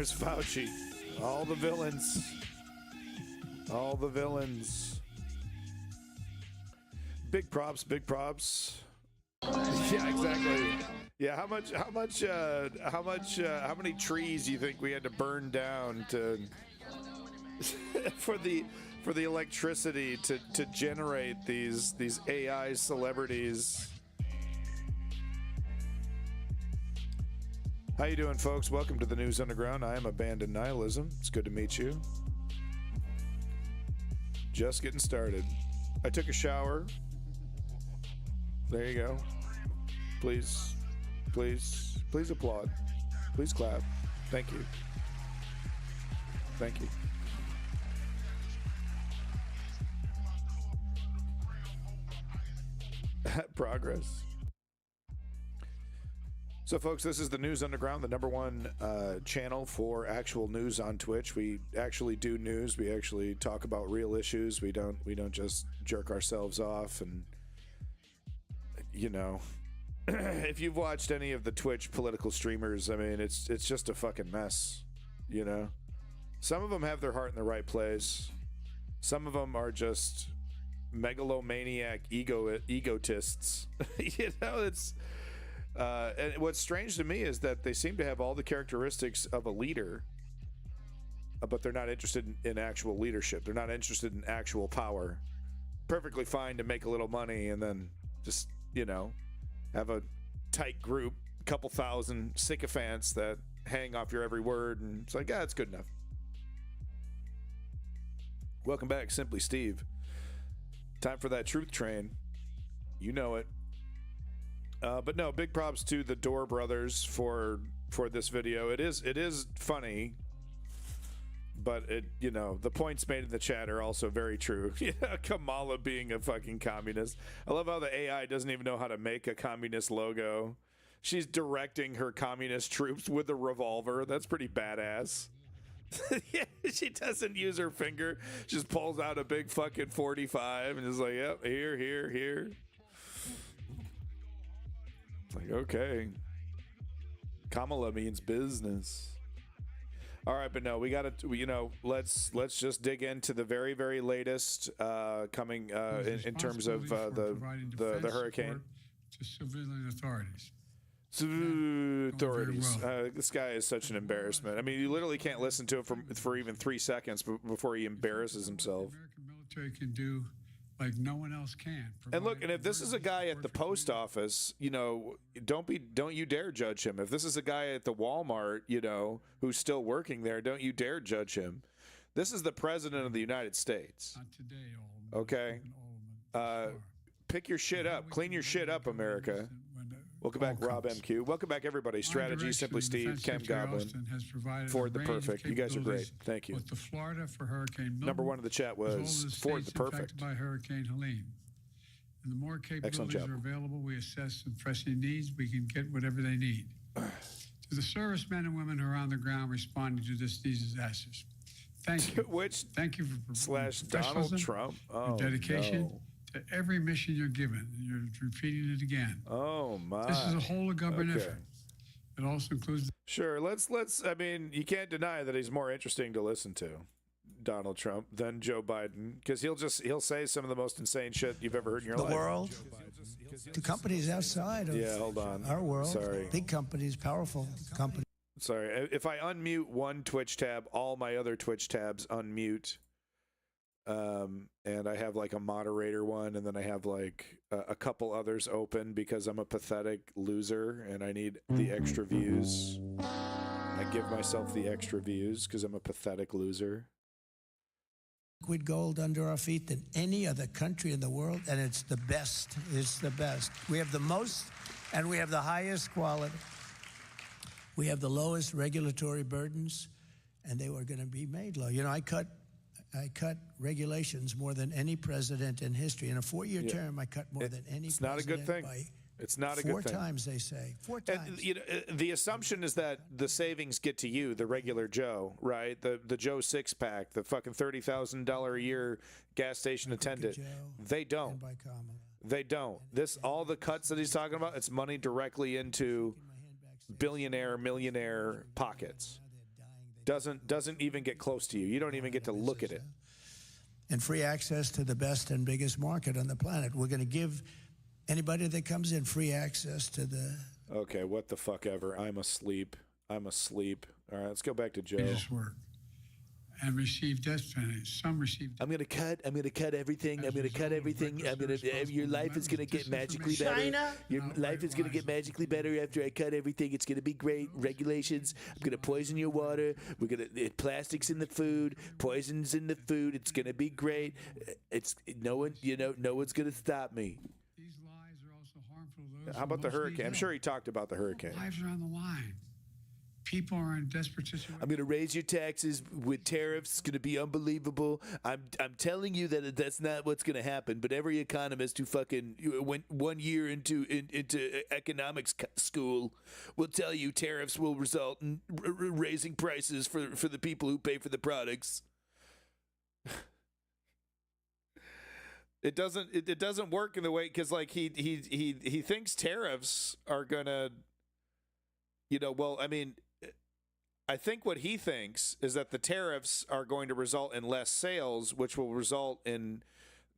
Chris Fauci. All the villains. All the villains. Big props, big props. Yeah, exactly. Yeah, how many trees do you think we had to burn down to for the electricity to generate these AI celebrities? How you doing, folks? Welcome to the News Underground. I am Abandoned Nihilism. It's good to meet you. Just getting started. I took a shower. There you go. Please applaud. Please clap. Thank you. Thank you. Progress. So, folks, this is the News Underground, the #1 channel for actual news on Twitch. We actually do news. We actually talk about real issues. We don't just jerk ourselves off. And, you know, if you've watched any of the Twitch political streamers, I mean, it's just a fucking mess. You know, some of them have their heart in the right place. Some of them are just megalomaniac egotists. You know, it's. And what's strange to me is that they seem to have all the characteristics of a leader, but they're not interested in actual leadership. They're not interested in actual power. Perfectly fine to make a little money and then just, you know, have a tight group, a couple thousand sycophants that hang off your every word, and it's like, yeah, it's good enough. Welcome back, Simply Steve. Time for that truth train. You know it. But no, big props to the Door brothers for this video. It is funny, but it, you know, the points made in the chat are also very true. Yeah, Kamala being a fucking communist. I love how the AI doesn't even know how to make a communist logo. She's directing her communist troops with a revolver. That's pretty badass. Yeah, she doesn't use her finger. She just pulls out a big fucking 45 and is like, yep, here. Like, okay, Kamala means business. All right, but no, we gotta, you know, let's just dig into the very, very latest coming in terms of the hurricane to civilian authorities. This guy is such an embarrassment. I mean, you literally can't listen to him for even 3 seconds before he embarrasses himself. The American military can do like no one else can. And look, and if this is a guy at the post office, you know, don't you dare judge him. If this is a guy at the Walmart, you know, who's still working there, don't you dare judge him. This is the president of the United States. Not today, okay? Pick your shit up. Clean your shit up, America. Welcome back, Rob MQ. Welcome back, everybody. Strategy, Simply Steve, Chem Goblin, Ford the Perfect. You guys are great. Thank you. With the Florida for Hurricane Milton, #1 in the chat was Ford the Perfect. By Hurricane Helene. And the more capabilities are available, we assess some pressing needs, we can get whatever they need. To the servicemen and women who are on the ground responding to these disasters, thank you. Thank you for Donald Trump. Your dedication. To every mission you're given, you're repeating it again. Oh my! This is a whole of government effort. It also includes. Sure, let's. I mean, you can't deny that he's more interesting to listen to, Donald Trump, than Joe Biden, because he'll say some of the most insane shit you've ever heard in your life. The world, the companies outside of hold on. Our world. Sorry. Big companies, powerful companies. Sorry, if I unmute one Twitch tab, all my other Twitch tabs unmute. And I have like a moderator one, and then I have like a couple others open because I'm a pathetic loser and I need the extra views. I give myself the extra views because I'm a pathetic loser. Liquid gold under our feet than any other country in the world, and it's the best. It's the best. We have the most, and we have the highest quality. We have the lowest regulatory burdens, and they were going to be made low. You know, I cut regulations more than any president in history. In a 4-year term, I cut more than any president. It's not a good thing. It's not a good thing. 4 times, they say. 4 times. And, you know, the assumption is that the savings get to you, the regular Joe, right? The Joe six-pack, the fucking $30,000 a year gas station attendant. They don't. They don't. All the cuts that he's talking about, it's money directly into billionaire, millionaire pockets. doesn't even get close to you. You don't even get to look at it. And free access to the best and biggest market on the planet. We're going to give anybody that comes in free access to the... Okay, what the fuck ever. I'm asleep. All right, let's go back to Joe. Just work and receive death penalties. Some receive. I'm gonna cut everything. Your life is gonna get magically better. Your life is gonna get magically better after I cut everything. It's gonna be great. Regulations. I'm gonna poison your water. Plastics in the food. Poisons in the food. It's gonna be great. No one's gonna stop me. These lies are also harmful to those. How about the hurricane? I'm sure he talked about the hurricane. Lives are on the line. People are in desperate situations. I'm going to raise your taxes with tariffs. It's going to be unbelievable. I'm telling you that that's not what's going to happen. But every economist who fucking went 1 year into economics school will tell you tariffs will result in raising prices for the people who pay for the products. It doesn't work in the way, because like he thinks tariffs are gonna, I think what he thinks is that the tariffs are going to result in less sales, which will result in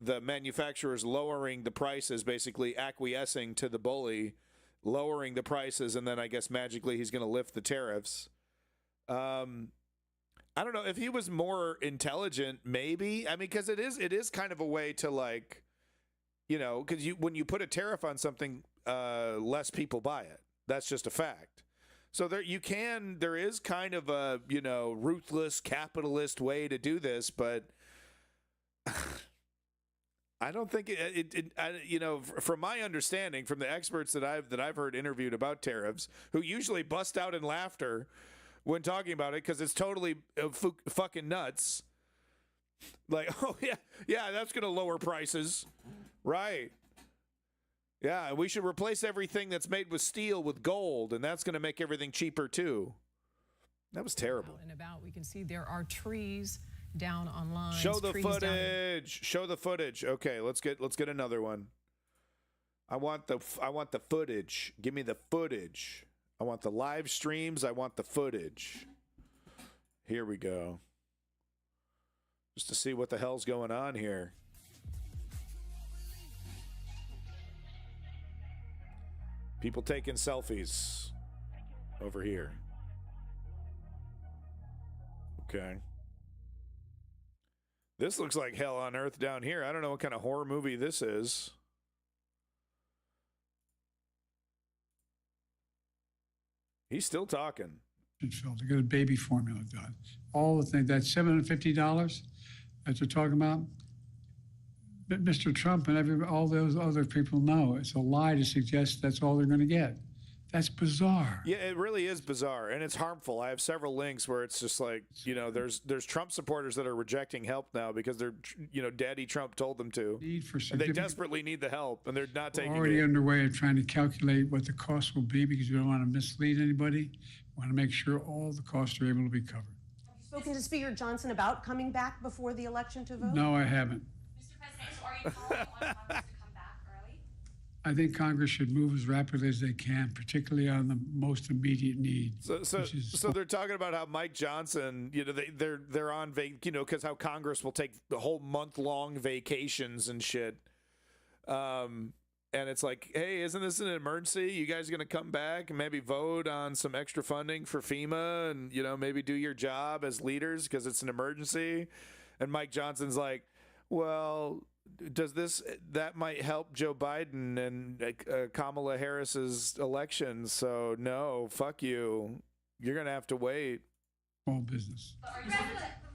the manufacturers lowering the prices, basically acquiescing to the bully, lowering the prices, and then I guess magically he's going to lift the tariffs. I don't know if he was more intelligent, maybe. I mean, because it is kind of a way to, like, because when you put a tariff on something, less people buy it. That's just a fact. So there is kind of a, ruthless capitalist way to do this, but I don't think from my understanding, from the experts that I've heard interviewed about tariffs, who usually bust out in laughter when talking about it, because it's totally fucking nuts. Like, oh yeah, that's going to lower prices, right? Yeah, we should replace everything that's made with steel with gold, and that's going to make everything cheaper too. That was terrible. Out and about, we can see there are trees down on lines. Show the footage. Show the footage. Okay, let's get another one. I want the footage. Give me the footage. I want the live streams. I want the footage. Here we go. Just to see what the hell's going on here. People taking selfies over here. Okay. This looks like hell on earth down here. I don't know what kind of horror movie this is. He's still talking. To get a baby formula done. All the things, that's $750 that they're talking about. But Mr. Trump and all those other people know it's a lie to suggest that's all they're going to get. That's bizarre. Yeah, it really is bizarre, and it's harmful. I have several links where it's just like, there's Trump supporters that are rejecting help now because they're, Daddy Trump told them to. And they desperately need the help, and they're not taking it. We're already underway of trying to calculate what the cost will be, because we don't want to mislead anybody. We want to make sure all the costs are able to be covered. Have you spoken to Speaker Johnson about coming back before the election to vote? No, I haven't. Are you calling on Congress to come back early? I think Congress should move as rapidly as they can, particularly on the most immediate need. So they're talking about how Mike Johnson, they're on because how Congress will take the whole month-long vacations and shit. And it's like, hey, isn't this an emergency? You guys are going to come back and maybe vote on some extra funding for FEMA and, maybe do your job as leaders because it's an emergency? And Mike Johnson's like, well, that might help Joe Biden and Kamala Harris's election. So no, fuck you. You're going to have to wait. All business. The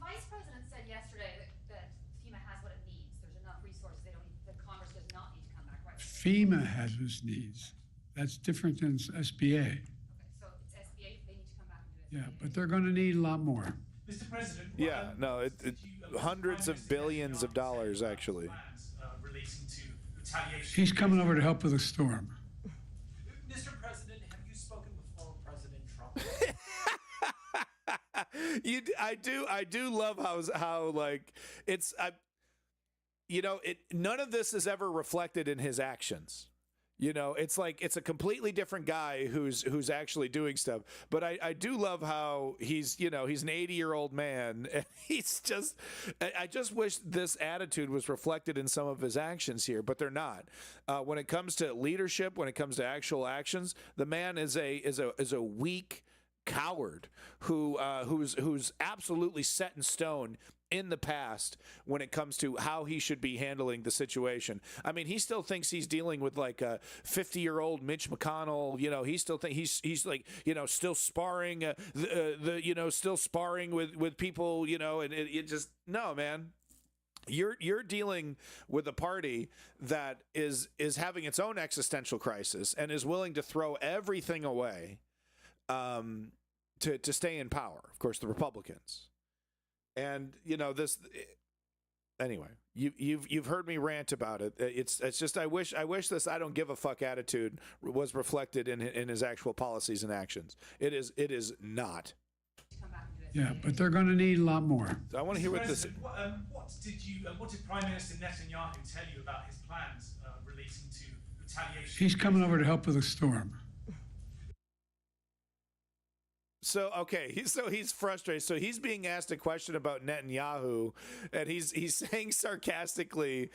Vice President said yesterday that FEMA has what it needs. There's enough resources. The Congress does not need to come back, right? FEMA has its needs. That's different than SBA. Okay, so it's SBA. They need to come back and do SBA. Yeah, but they're going to need a lot more. Mr. President, yeah, no, hundreds of billions of dollars, actually. He's coming over to help with a storm. Mr. President, have you spoken with former President Trump? I do love how like it's none of this is ever reflected in his actions. You know, it's like it's a completely different guy who's actually doing stuff. But I do love how he's, you know, he's an 80-year-old man, and he's just, I just wish this attitude was reflected in some of his actions here, but they're not. When it comes to leadership, when it comes to actual actions, the man is a weak coward who's absolutely set in stone in the past when it comes to how he should be handling the situation. I mean, he still thinks he's dealing with like a 50-year-old Mitch McConnell. You know, he still think he's like, you know, still sparring still sparring with people. You know, and it just, no, man. You're dealing with a party that is having its own existential crisis and is willing to throw everything away to stay in power. Of course, the Republicans. And you know this. Anyway, you've heard me rant about it. It's just I wish this I don't give a fuck attitude was reflected in his actual policies and actions. It is not. Yeah, but they're going to need a lot more. So I want to hear what this. What did Prime Minister Netanyahu tell you about his plans relating to retaliation? He's coming over to help with the storm. So okay, he's frustrated. So he's being asked a question about Netanyahu, and he's saying sarcastically,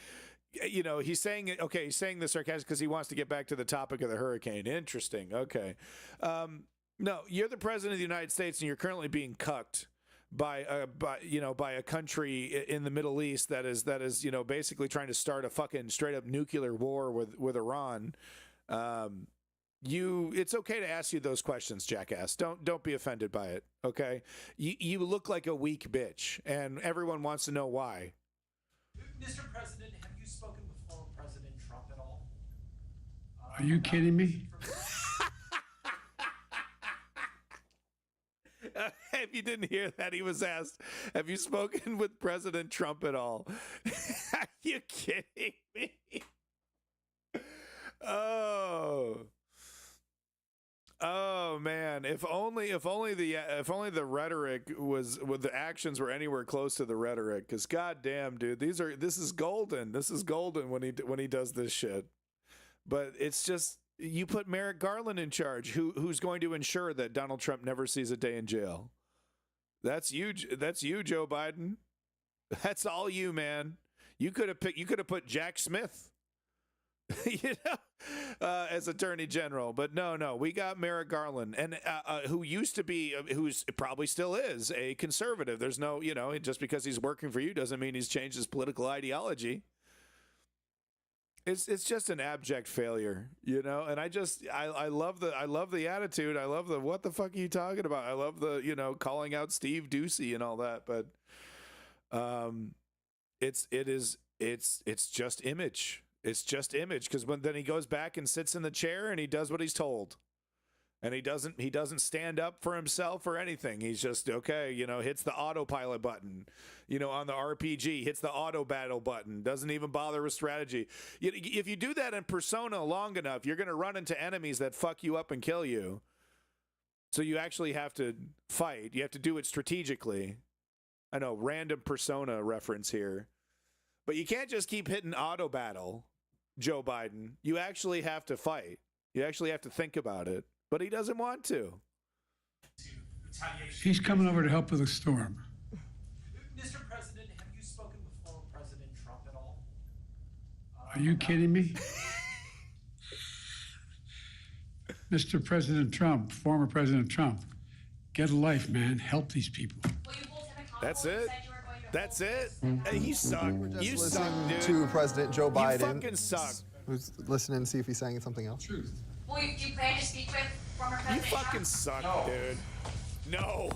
you know, he's saying this sarcastically because he wants to get back to the topic of the hurricane. Interesting. Okay, no, you're the president of the United States, and you're currently being cucked by a country in the Middle East that is you know basically trying to start a fucking straight up nuclear war with Iran. It's okay to ask you those questions, jackass. Don't be offended by it, okay? You look like a weak bitch, and everyone wants to know why. Mr. President, have you spoken before President Trump at all? Are you kidding me? If you didn't hear that, he was asked, have you spoken with President Trump at all? Are you kidding me? Oh man! If only the rhetoric the actions were anywhere close to the rhetoric. Because goddamn, dude, this is golden. This is golden when he does this shit. But it's just you put Merrick Garland in charge, who's going to ensure that Donald Trump never sees a day in jail. That's you. That's you, Joe Biden. That's all you, man. You could have put Jack Smith. You know, as Attorney General, but no, we got Merrick Garland, and who's probably still is a conservative. There's no, you know, just because he's working for you doesn't mean he's changed his political ideology. It's just an abject failure, you know. And I love the attitude. I love the what the fuck are you talking about? I love the, you know, calling out Steve Ducey and all that, but it's just image. It's just image, because then he goes back and sits in the chair and he does what he's told, and he doesn't stand up for himself or anything. He's just okay, you know, hits the autopilot button, you know, on the RPG, hits the auto battle button, doesn't even bother with strategy. If you do that in Persona long enough, you're going to run into enemies that fuck you up and kill you. So you actually have to fight. You have to do it strategically. I know, random Persona reference here. But you can't just keep hitting auto battle, Joe Biden. You actually have to fight. You actually have to think about it. But he doesn't want to. He's coming over to help with the storm. Mr. President, have you spoken before President Trump at all? Are you kidding me? Mr. President Trump, former President Trump, get a life, man. Help these people. That's it. That's it. He sucked. You suck, dude. To President Joe Biden. You fucking suck. Who's listening and see if he's saying something else? Truth. Will you plan to speak with former President You fucking suck, dude. No.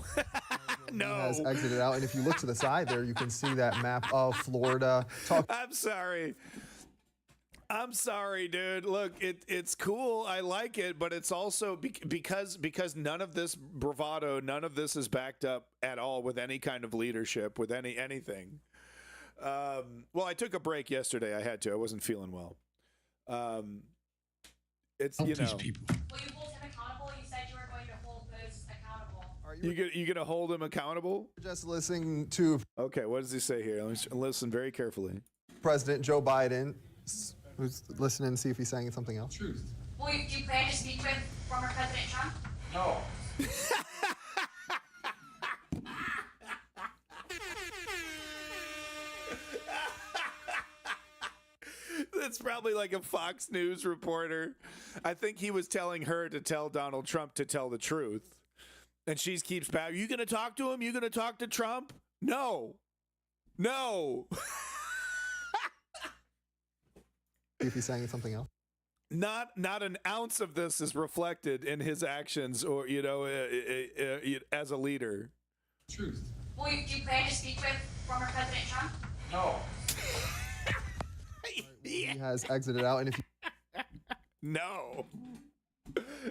No. Has exited out, and if you look to the side there, you can see that map of Florida. I'm sorry, dude. Look, it's cool. I like it, but it's also because none of this bravado, none of this is backed up at all with any kind of leadership, with anything. Well, I took a break yesterday. I had to. I wasn't feeling well. It's Help you these know. people. Will you hold him accountable? You said you were going to hold those accountable. You gonna hold him accountable? Just listening to Okay, what does he say here? Listen very carefully. President Joe Biden. Who's listening and see if he's saying something else? Truth. Well, do you plan to speak with former President Trump? No. That's probably like a Fox News reporter. I think he was telling her to tell Donald Trump to tell the truth. And she keeps back. You going to talk to him? You going to talk to Trump? No. No. See if he's saying something else. Not an ounce of this is reflected in his actions or, as a leader. Truth. Well, do you plan to speak with former President Trump? No. He has exited out, and if you No.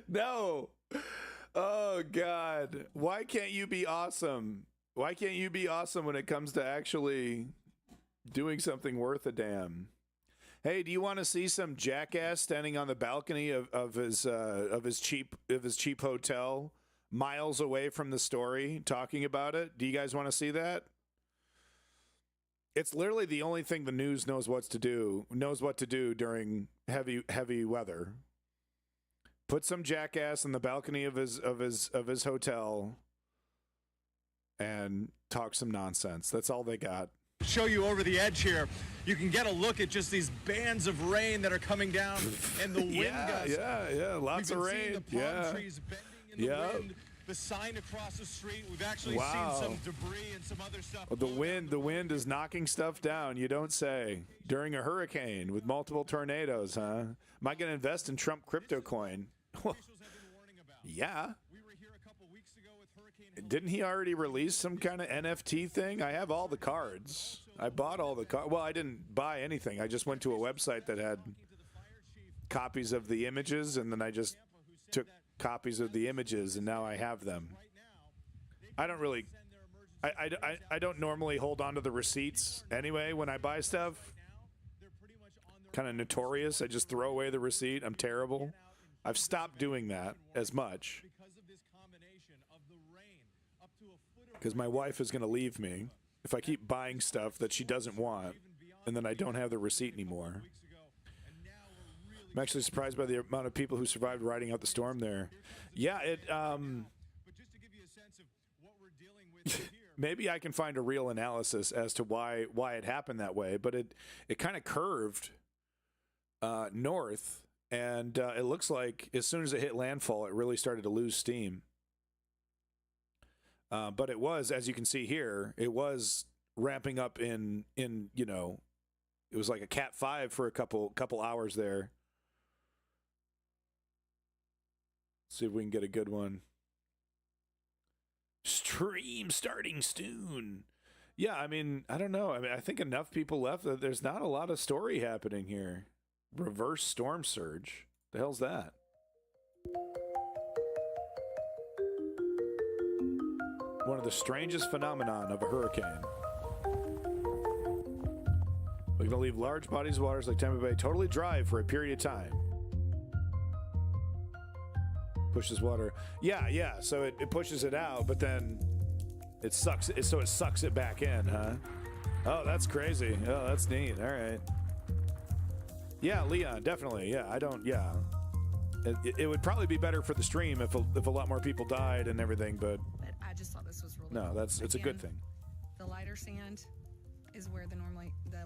No. Oh, God. Why can't you be awesome? Why can't you be awesome when it comes to actually doing something worth a damn? Hey, do you want to see some jackass standing on the balcony of his cheap hotel miles away from the story talking about it? Do you guys want to see that? It's literally the only thing the news knows what to do during heavy weather. Put some jackass on the balcony of his hotel and talk some nonsense. That's all they got. Show you over the edge here. You can get a look at just these bands of rain that are coming down and the wind gusts. Yeah, lots of rain. The palm trees bending in the wind. The sign across the street. We've actually seen some debris and some other stuff. Well, the wind is knocking stuff down. You don't say. During a hurricane with multiple tornadoes, huh? Am I going to invest in Trump crypto coin? Well, yeah. Didn't he already release some kind of NFT thing? I have all the cards. I bought all the cards. Well, I didn't buy anything. I just went to a website that had copies of the images, and then I just took copies of the images, and now I have them. I don't really... I don't normally hold on to the receipts anyway when I buy stuff. Kind of notorious. I just throw away the receipt. I'm terrible. I've stopped doing that as much. Because my wife is going to leave me if I keep buying stuff that she doesn't want, and then I don't have the receipt anymore. I'm actually surprised by the amount of people who survived riding out the storm there. Yeah, maybe I can find a real analysis as to why it happened that way, but it kind of curved north, and it looks like as soon as it hit landfall, it really started to lose steam. But it was, as you can see here, it was ramping up in it was like a Cat 5 for a couple hours there. Let's see if we can get a good one. Stream starting soon. Yeah, I mean, I don't know. I mean, I think enough people left that there's not a lot of story happening here. Reverse storm surge. The hell's that? One of the strangest phenomenon of a hurricane. We're going to leave large bodies of waters like Tampa Bay totally dry for a period of time. Pushes water. Yeah. So it pushes it out, but then it sucks it back in, huh? Oh, that's crazy. Oh, that's neat. All right. Yeah, Leon, definitely. Yeah, It would probably be better for the stream if a lot more people died and everything, but I just thought this was really no, cool. it's a good thing. The lighter sand is where the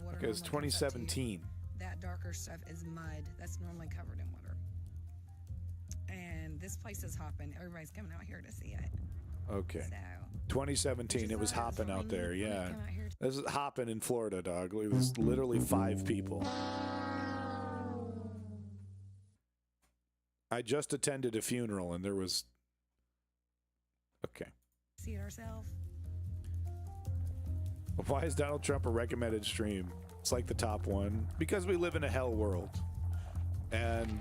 water. Okay, it's 2017. That darker stuff is mud. That's normally covered in water. And this place is hopping. Everybody's coming out here to see it. Okay. So, 2017, it was hopping out there. Yeah, this is hopping in Florida, dog. It was literally 5 people. I just attended a funeral, and there was. Okay. See it ourselves. Why is Donald Trump a recommended stream? It's like the top one. Because we live in a hell world. And,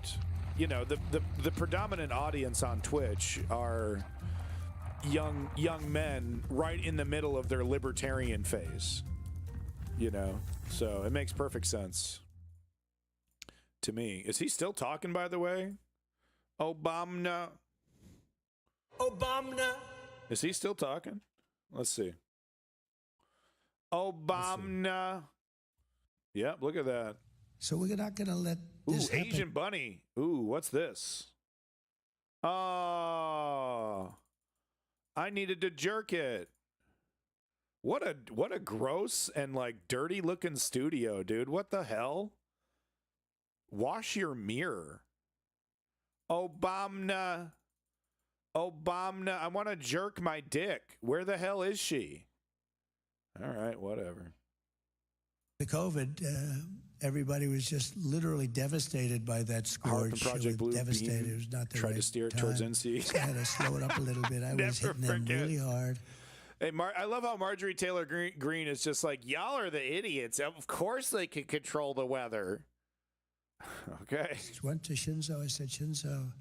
the predominant audience on Twitch are young men right in the middle of their libertarian phase. So it makes perfect sense to me. Is he still talking, by the way? Obama. Is he still talking? Let's see. Obama. Yep, look at that. So we're not going to let this happen. Asian bunny. Ooh, what's this? Oh, I needed to jerk it. What a gross and like dirty looking studio, dude. What the hell? Wash your mirror. Obama, I want to jerk my dick. Where the hell is she? All right, whatever. The COVID, everybody was just literally devastated by that scourge. From Project Blue devastated. Beam It was not the tried right to steer it time. towards NC. So I had to slow it up a little bit. I was hitting them really hard. Hey, I love how Marjorie Taylor Greene is just like, y'all are the idiots. Of course they can control the weather. Okay. I went to Shinzo. I said, Shinzo,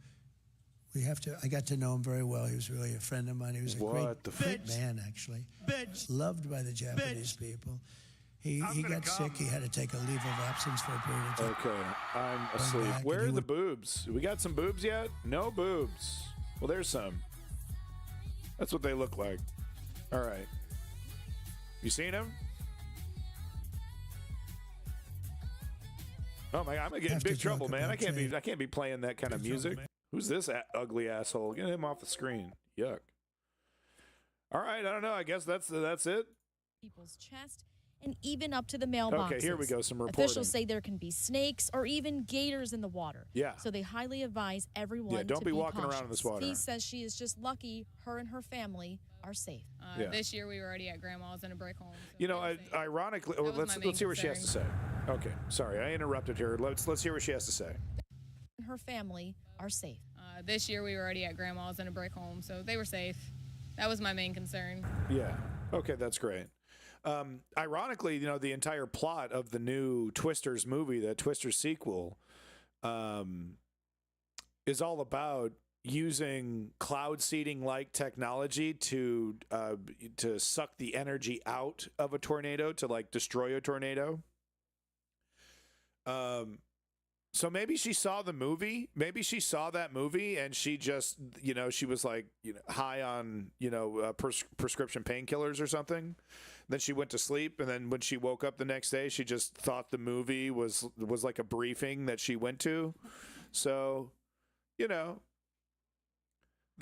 we have to. I got to know him very well. He was really a friend of mine. He was a great man, actually. Loved by the Japanese people. He got sick. He had to take a leave of absence for a period of time. Okay, I'm asleep. Where are the boobs? We got some boobs yet? No boobs. Well, there's some. That's what they look like. All right. You seen him? Oh my! I'm gonna get in big trouble, man. I can't be playing that kind of music. Who's this ugly asshole? Get him off the screen. Yuck. All right, I don't know. I guess that's it. People's chest and even up to the mailboxes. Okay, here we go. Some reporting. Officials say there can be snakes or even gators in the water. Yeah. So they highly advise everyone don't to be walking cautious. around in this water. He says she is just lucky her and her family are safe. This year we were already at grandma's in a brick home. So you know, ironically, let's hear what she has to say. Okay, sorry, I interrupted her. Let's hear what she has to say. Her family are safe. This year we were already at grandma's in a brick home, so they were safe. That was my main concern. Yeah. Okay, that's great. Ironically, you know, the entire plot of the new Twisters movie, the Twisters sequel, is all about using cloud seeding like technology to suck the energy out of a tornado, to like destroy a tornado. So maybe she saw the movie. Maybe she saw that movie and she just, you know, she was like, you know, high on, you know, prescription painkillers or something. Then she went to sleep, and then when she woke up the next day, she just thought the movie was like a briefing that she went to. So, you know,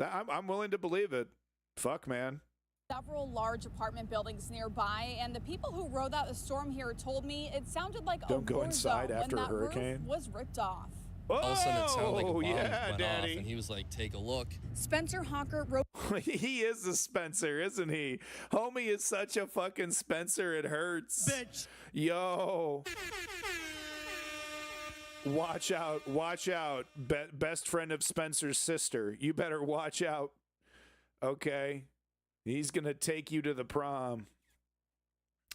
I'm willing to believe it. Fuck, man. Several large apartment buildings nearby, and the people who rode out the storm here told me it sounded like Don't go inside after a hurricane. Roof was ripped off. All of a sudden it sounded like a bomb went Daddy. off, and he was like, take a look. Spencer Hawker wrote. He is a Spencer, isn't he? Homie is such a fucking Spencer, it hurts. Bitch. Yo. Watch out, watch out. Best friend of Spencer's sister. You better watch out. Okay. He's going to take you to the prom.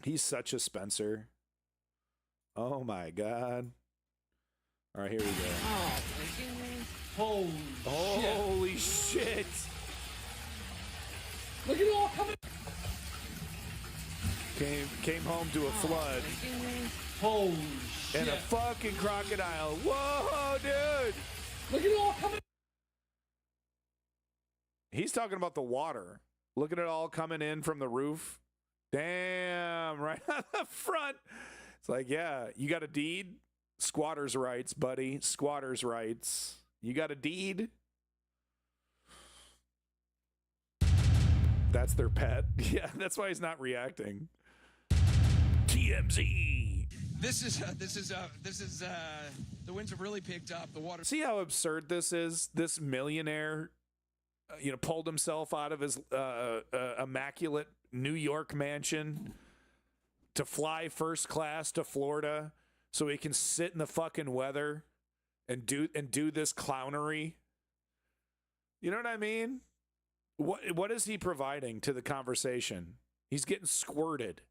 He's such a Spencer. Oh my God. All right, here we go. Oh, my goodness. Holy shit. Look at it all coming. Came home to a flood. Holy shit. And a fucking crocodile. Whoa, dude. Look at it all coming. He's talking about the water. Look at it all coming in from the roof. Damn, right on the front. It's like, yeah, you got a deed? Squatters' rights, buddy. Squatters' rights. You got a deed? That's their pet. Yeah, that's why he's not reacting. TMZ. This is the winds have really picked up. The water. See how absurd this is? This millionaire, pulled himself out of his immaculate New York mansion to fly first class to Florida so he can sit in the fucking weather and do this clownery. You know what I mean? What is he providing to the conversation? He's getting squirted.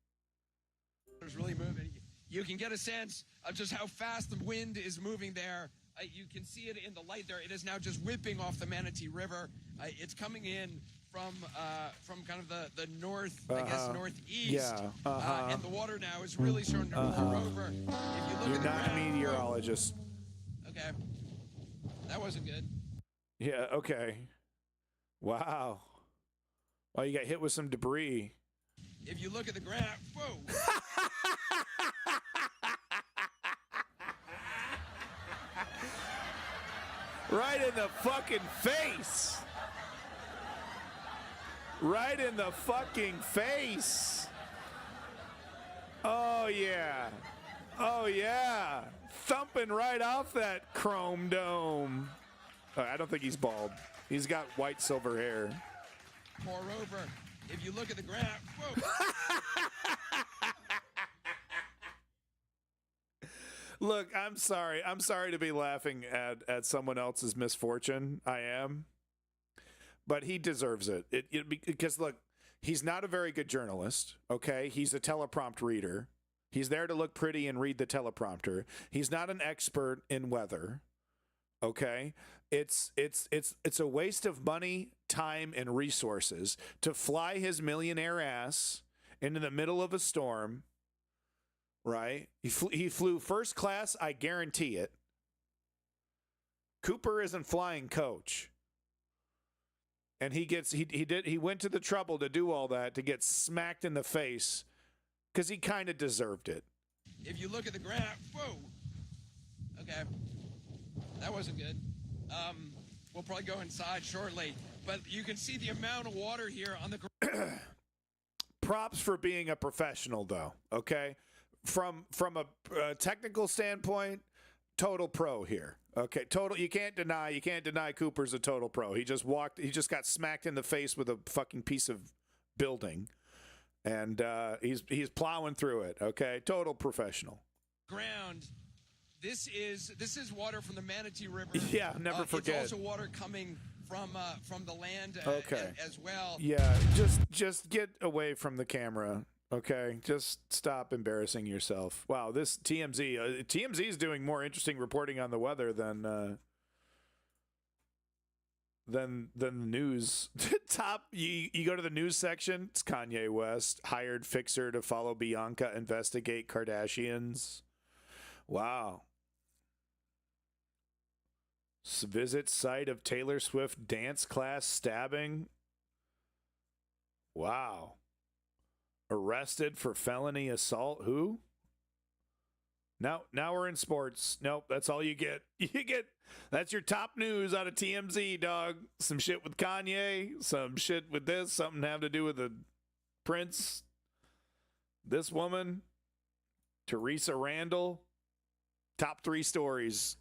It's really moving. You can get a sense of just how fast the wind is moving there. You can see it in the light there. It is now just whipping off the Manatee River. It's coming in from kind of the north, I guess northeast. Yeah. And the water now is really starting to pour over. If you look You're at not a meteorologist. Okay. That wasn't good. Yeah, okay. Wow. Well, you got hit with some debris. If you look at the graph, whoa. Right in the fucking face. Right in the fucking face. Oh, yeah. Oh, yeah. Thumping right off that chrome dome. I don't think he's bald. He's got white silver hair. Moreover, if you look at the graph, whoa. Look, I'm sorry. I'm sorry to be laughing at someone else's misfortune. I am. But he deserves it. Because, look, he's not a very good journalist, okay? He's a teleprompt reader. He's there to look pretty and read the teleprompter. He's not an expert in weather, okay? It's a waste of money, time, and resources to fly his millionaire ass into the middle of a storm, right? He flew first class, I guarantee it. Cooper isn't flying coach. And he went to the trouble to do all that to get smacked in the face because he kind of deserved it. If you look at the graph, whoa. Okay, that wasn't good. We'll probably go inside shortly, but you can see the amount of water here on the. Props for being a professional, though. Okay, from a technical standpoint, total pro here. Okay, total. You can't deny Cooper's a total pro. He just got smacked in the face with a fucking piece of building, and he's plowing through it. Okay, total professional. Ground. This is water from the Manatee River. Yeah, never forget. It's also water coming from the land okay. as well. Yeah, just get away from the camera. Okay, just stop embarrassing yourself. Wow, this TMZ is doing more interesting reporting on the weather than the news. Top, you go to the news section. It's Kanye West hired fixer to follow Bianca investigate Kardashians. Wow. Visit site of Taylor Swift dance class stabbing. Wow. Arrested for felony assault. Who? Now we're in sports. Nope, that's all you get. That's your top news out of TMZ, dog. Some shit with Kanye, some shit with this, something having to do with the Prince. This woman, Teresa Randall. Top 3 stories.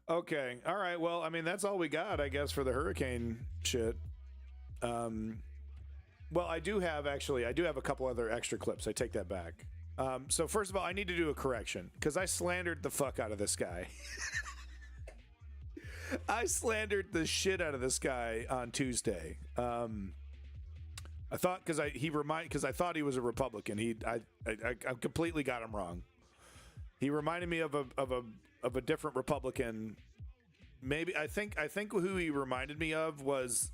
Okay. All right. Well, I mean, that's all we got, I guess, for the hurricane shit. Well, I do have a couple other extra clips. I take that back. So first of all, I need to do a correction because I slandered the fuck out of this guy. I slandered the shit out of this guy on Tuesday. I thought because I thought he was a Republican. I completely got him wrong. He reminded me of a different Republican. Maybe I think who he reminded me of was,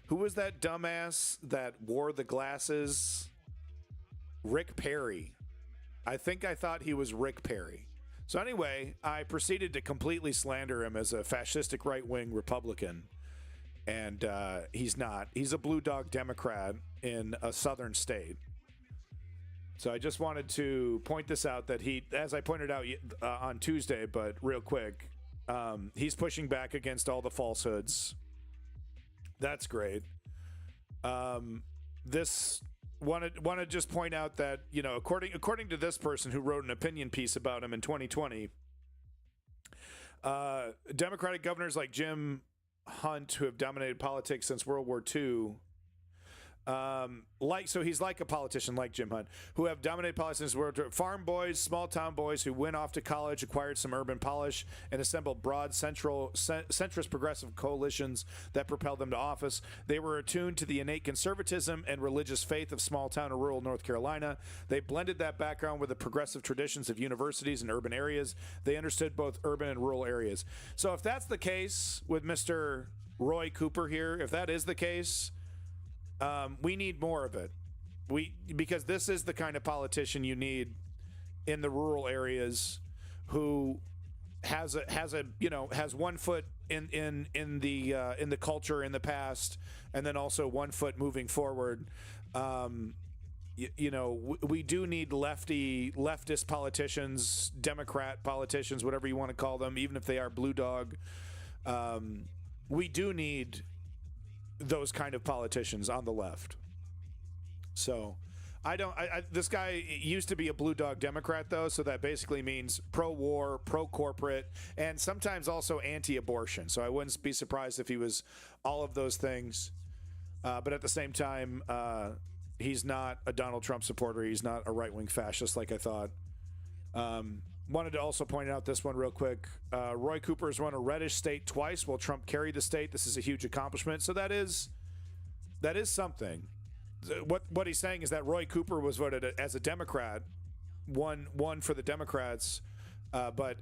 who was that dumbass that wore the glasses? Rick Perry. I thought he was Rick Perry. So anyway, I proceeded to completely slander him as a fascistic right-wing Republican. And he's not. He's a blue dog Democrat in a southern state. So I just wanted to point this out that he, as I pointed out on Tuesday, but real quick, he's pushing back against all the falsehoods. That's great. This want to just point out that, you know, according to this person who wrote an opinion piece about him in 2020, Democratic governors like Jim Hunt, who have dominated politics since World War II, so he's like a politician like Jim Hunt, who have dominated politics since World War II. Farm boys, small town boys who went off to college, acquired some urban polish, and assembled broad centrist progressive coalitions that propelled them to office. They were attuned to the innate conservatism and religious faith of small town or rural North Carolina. They blended that background with the progressive traditions of universities and urban areas. They understood both urban and rural areas. So if that's the case with Mr. Roy Cooper here, if that is the case, we need more of it. Because this is the kind of politician you need in the rural areas, who has one foot in the culture in the past, and then also one foot moving forward. we do need leftist politicians, Democrat politicians, whatever you want to call them, even if they are blue dog. We do need those kind of politicians on the left. So this guy used to be a blue dog Democrat, though, so that basically means pro-war, pro-corporate, and sometimes also anti-abortion. So I wouldn't be surprised if he was all of those things. But at the same time, he's not a Donald Trump supporter. He's not a right-wing fascist like I thought. Wanted to also point out this one real quick. Roy Cooper has run a reddish state twice while Trump carried the state. This is a huge accomplishment. So that is something. What he's saying is that Roy Cooper was voted as a Democrat, won for the Democrats, but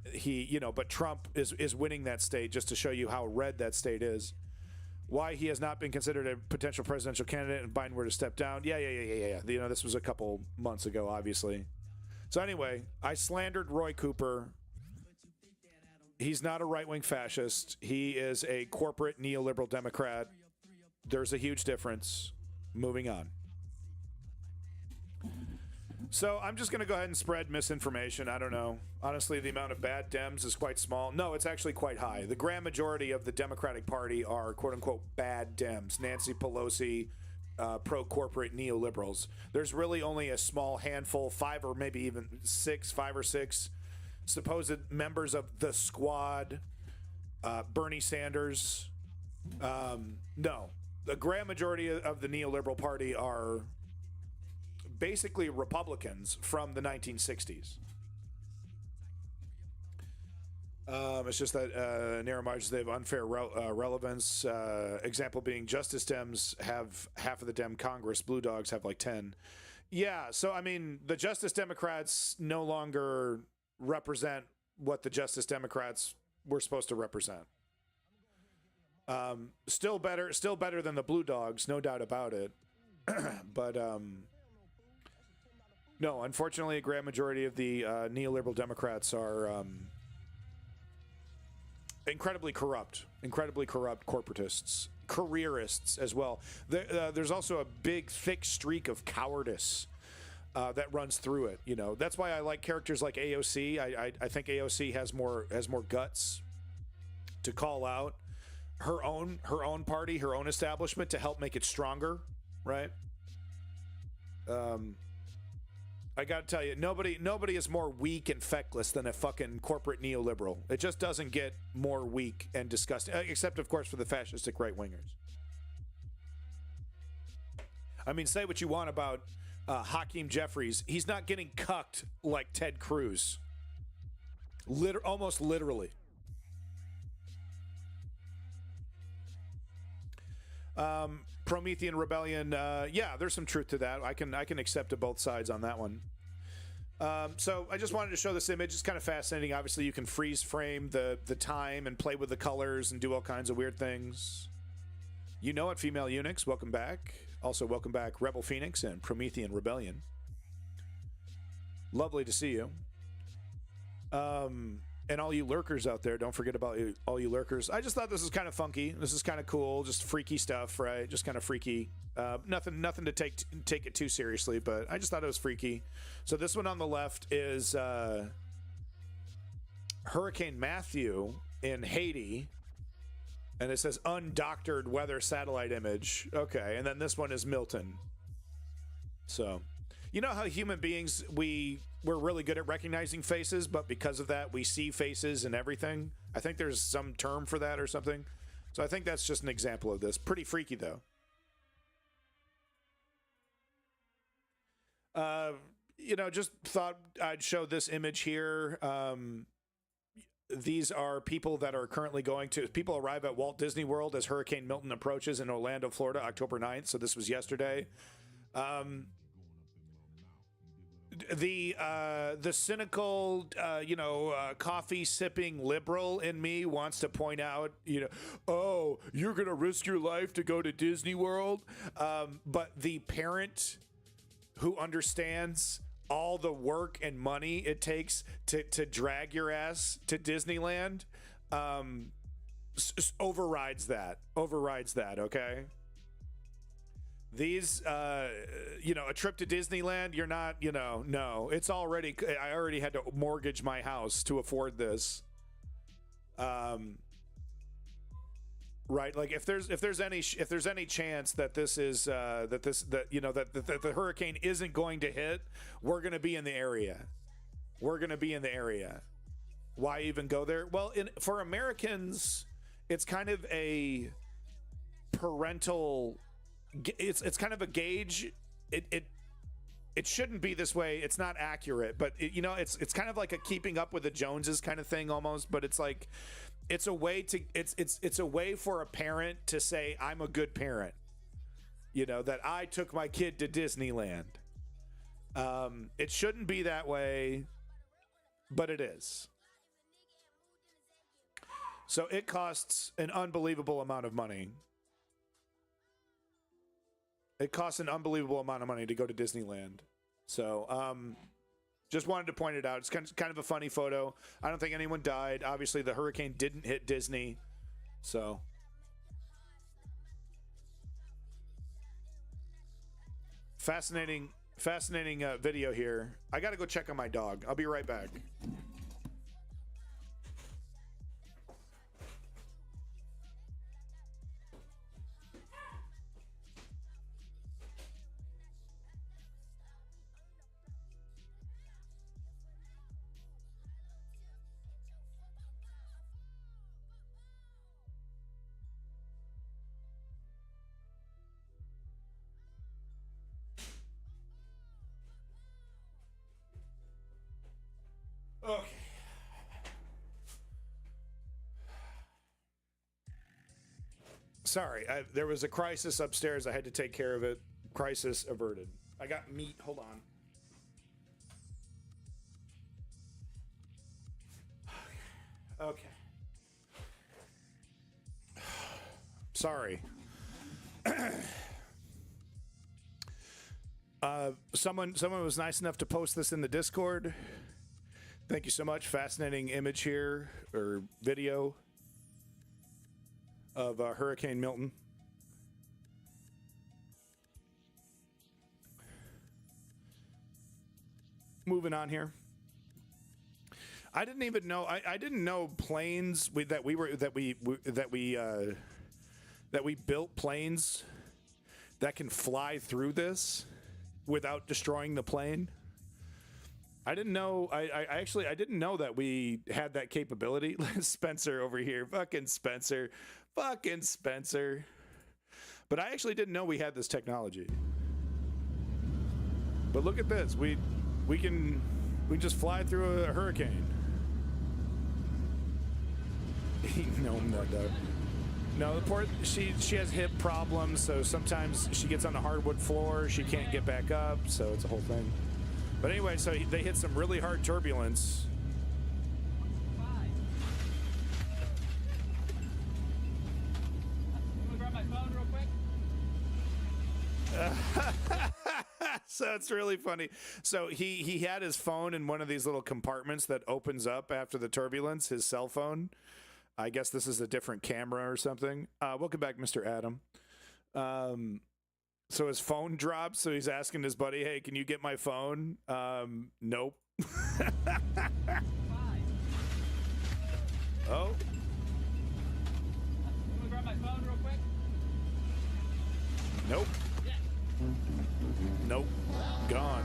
Trump is winning that state, just to show you how red that state is. Why he has not been considered a potential presidential candidate and Biden were to step down. Yeah. This was a couple months ago, obviously. So anyway, I slandered Roy Cooper. He's not a right-wing fascist. He is a corporate neoliberal Democrat. There's a huge difference. Moving on. So I'm just going to go ahead and spread misinformation. I don't know. Honestly, the amount of bad Dems is quite small. No, it's actually quite high. The grand majority of the Democratic Party are quote-unquote bad Dems. Nancy Pelosi, pro-corporate neoliberals. There's really only a small handful, 5 or six supposed members of the squad, Bernie Sanders. No. The grand majority of the neoliberal party are basically Republicans from the 1960s. It's just that narrow margins, they have unfair relevance. Example being Justice Dems have half of the Dem Congress. Blue Dogs have like 10. Yeah, so I mean, the Justice Democrats no longer represent what the Justice Democrats were supposed to represent. Still better than the Blue Dogs, no doubt about it. But no, unfortunately, a grand majority of the neoliberal Democrats are incredibly corrupt corporatists, careerists as well. There's also a big, thick streak of cowardice that runs through it. That's why I like characters like AOC. I think AOC has more guts to call out her own party, her own establishment, to help make it stronger, right? I got to tell you, nobody is more weak and feckless than a fucking corporate neoliberal. It just doesn't get more weak and disgusting, except of course for the fascistic right-wingers. I mean, say what you want about Hakeem Jeffries. He's not getting cucked like Ted Cruz. Almost literally. Promethean Rebellion, yeah, there's some truth to that. I can accept to both sides on that one. So I just wanted to show this image. It's kind of fascinating. Obviously, you can freeze frame the time and play with the colors and do all kinds of weird things. You know it, female eunuchs. Welcome back. Also, welcome back, Rebel Phoenix and Promethean Rebellion. Lovely to see you. And all you lurkers out there, don't forget about all you lurkers. I just thought this was kind of funky. This is kind of cool. Just freaky stuff, right? Just kind of freaky. Nothing to take it too seriously, but I just thought it was freaky. So this one on the left is Hurricane Matthew in Haiti. And it says undoctored weather satellite image. Okay, and then this one is Milton. So, you know how human beings, we're really good at recognizing faces, but because of that, we see faces and everything. I think there's some term for that or something. So I think that's just an example of this. Pretty freaky, though. Just thought I'd show this image here. These are people that are currently people arrive at Walt Disney World as Hurricane Milton approaches in Orlando, Florida, October 9th. So this was yesterday. The cynical, coffee sipping liberal in me wants to point out, oh, you're going to risk your life to go to Disney World. But the parent who understands all the work and money it takes to drag your ass to Disneyland overrides that. Okay. These, you know, a trip to Disneyland, you're not, you know, no, it's already, I already had to mortgage my house to afford this. Right, like if there's any chance that this is that the hurricane isn't going to hit, we're going to be in the area. Why even go there? Well, for Americans, it's kind of a parental. It's kind of a gauge. It shouldn't be this way. It's not accurate, but it's kind of like a keeping up with the Joneses kind of thing almost. But it's like. It's a way for a parent to say, I'm a good parent, you know, that I took my kid to Disneyland. It shouldn't be that way, but it is. So it costs an unbelievable amount of money. It costs an unbelievable amount of money to go to Disneyland. So, just wanted to point it out. It's kind of a funny photo. I don't think anyone died. Obviously, the hurricane didn't hit Disney. So. Fascinating video here. I got to go check on my dog. I'll be right back. Okay. Sorry, there was a crisis upstairs. I had to take care of it. Crisis averted. I got meat. Hold on. Okay. Sorry. Someone was nice enough to post this in the Discord. Thank you so much. Fascinating image here, or video, of Hurricane Milton. Moving on here. I didn't even know. I didn't know planes that we built planes that can fly through this without destroying the plane. I didn't know. I didn't know that we had that capability. Spencer over here, fucking Spencer. But I actually didn't know we had this technology. But look at this. We can just fly through a hurricane. No, the poor, she has hip problems, so sometimes she gets on the hardwood floor, she can't get back up, so it's a whole thing. But anyway, so they hit some really hard turbulence. Grab my phone real quick. So it's really funny. So he had his phone in one of these little compartments that opens up after the turbulence, his cell phone. I guess this is a different camera or something. Welcome back, Mr. Adam. So his phone drops, so he's asking his buddy, hey, can you get my phone? Nope. Oh. Grab my phone real quick. Nope. Yeah. Nope. Gone.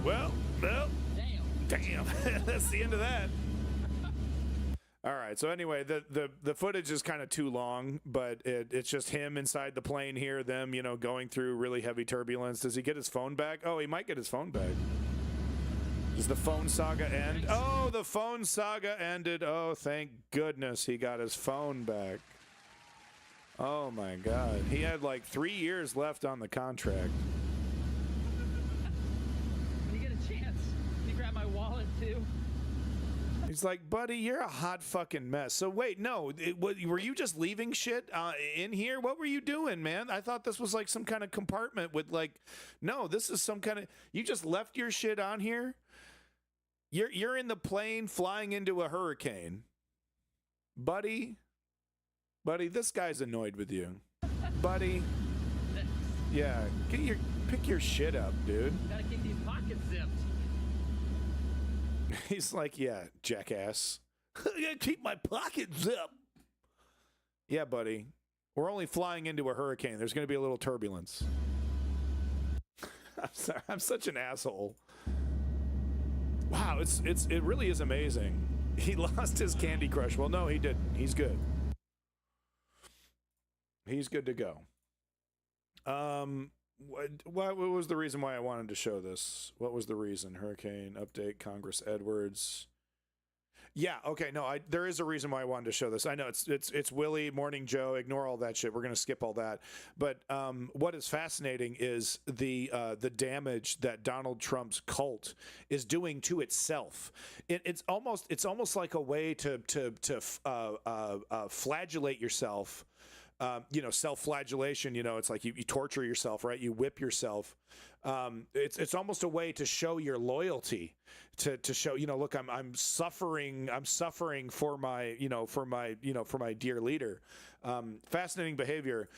Well. Damn. That's the end of that. All right. So anyway, the footage is kind of too long, but it's just him inside the plane here, them, going through really heavy turbulence. Does he get his phone back? Oh, he might get his phone back. Does the phone saga end? Oh, the phone saga ended. Oh, thank goodness he got his phone back. Oh my God. He had like 3 years left on the contract. When you get a chance, can you grab my wallet too? He's like, buddy, you're a hot fucking mess. So wait, no, were you just leaving shit in here? What were you doing, man? I thought this was like some kind of compartment with like, no, this is some kind of, you just left your shit on here? You're in the plane flying into a hurricane. Buddy, this guy's annoyed with you. Buddy, Yeah, pick your shit up, dude. Gotta keep these pockets zipped. He's like, yeah, jackass. I gotta keep my pocket zipped. Yeah, buddy. We're only flying into a hurricane. There's going to be a little turbulence. I'm sorry. I'm such an asshole. Wow, it really is amazing. He lost his Candy Crush. Well, no, he didn't. He's good. He's good to go. What was the reason why I wanted to show this? What was the reason? Hurricane update, Congress Edwards. Yeah, okay, no, there is a reason why I wanted to show this. I know it's Willie, Morning Joe, ignore all that shit. We're going to skip all that. But what is fascinating is the damage that Donald Trump's cult is doing to itself. It's almost like a way to flagellate yourself. Self-flagellation, it's like you torture yourself, right? You whip yourself. It's almost a way to show your loyalty, to show, look, I'm suffering for my, for my dear leader. Fascinating behavior.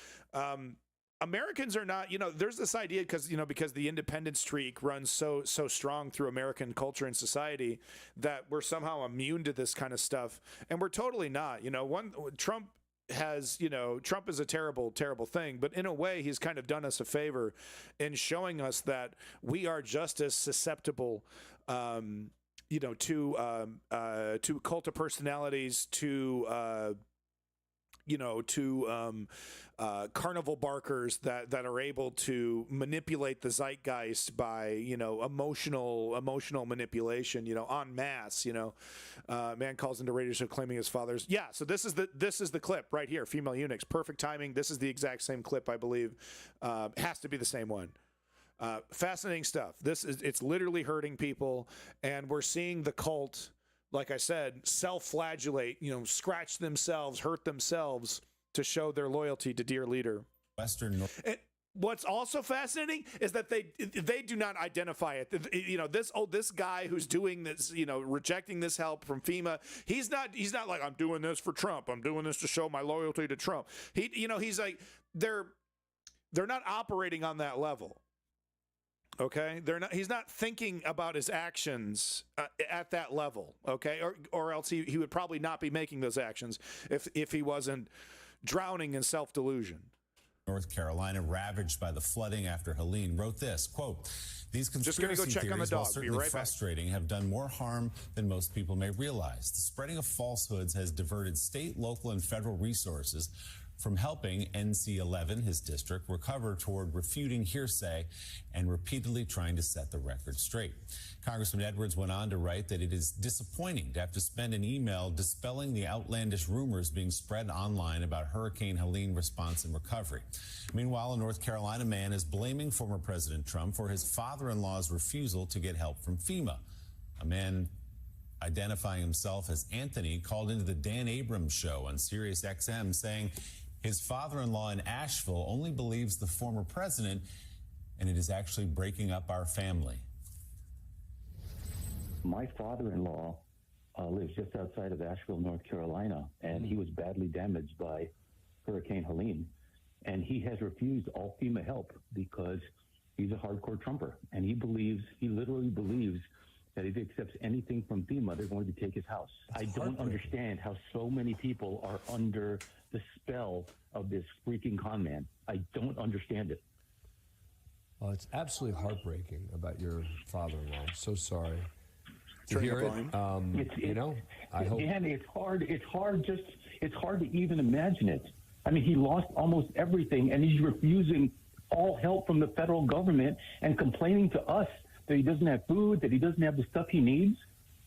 Americans are not, there's this idea because the independent streak runs so strong through American culture and society that we're somehow immune to this kind of stuff. And we're totally not. Trump is a terrible, terrible thing, but in a way, he's kind of done us a favor in showing us that we are just as susceptible, to cult of personalities, to carnival barkers that are able to manipulate the zeitgeist by, emotional manipulation, en masse, man calls into radio show claiming his father's. Yeah. So this is the clip right here. Female eunuchs, perfect timing. This is the exact same clip, I believe. Has to be the same one. Fascinating stuff. It's literally hurting people, and we're seeing the cult, like I said, self-flagellate, scratch themselves, hurt themselves to show their loyalty to dear leader. And what's also fascinating is that they do not identify it. This guy who's doing this, rejecting this help from FEMA, he's not like, I'm doing this for Trump. I'm doing this to show my loyalty to Trump. He's like, they're not operating on that level. Okay, he's not thinking about his actions at that level. Okay, or else he would probably not be making those actions if he wasn't drowning in self-delusion. North Carolina, ravaged by the flooding after Helene, wrote this, quote, "These conspiracy theories, while certainly frustrating, have done more harm than most people may realize. The spreading of falsehoods has diverted state, local, and federal resources from helping NC-11, his district, recover toward refuting hearsay and repeatedly trying to set the record straight." Congressman Edwards went on to write that it is disappointing to have to spend an email dispelling the outlandish rumors being spread online about Hurricane Helene response and recovery. Meanwhile, a North Carolina man is blaming former President Trump for his father-in-law's refusal to get help from FEMA. A man identifying himself as Anthony called into the Dan Abrams show on Sirius XM saying his father-in-law in Asheville only believes the former president, and it is actually breaking up our family. My father-in-law lives just outside of Asheville, North Carolina, and he was badly damaged by Hurricane Helene. And he has refused all FEMA help because he's a hardcore Trumper. And he literally believes that if he accepts anything from FEMA, they're going to take his house. I don't understand how so many people are under the spell of this freaking con man. I don't understand it. Well, it's absolutely heartbreaking about your father-in-law. I'm so sorry to hear it. I hope. And it's hard to even imagine it. I mean, he lost almost everything, and he's refusing all help from the federal government and complaining to us that he doesn't have food, that he doesn't have the stuff he needs,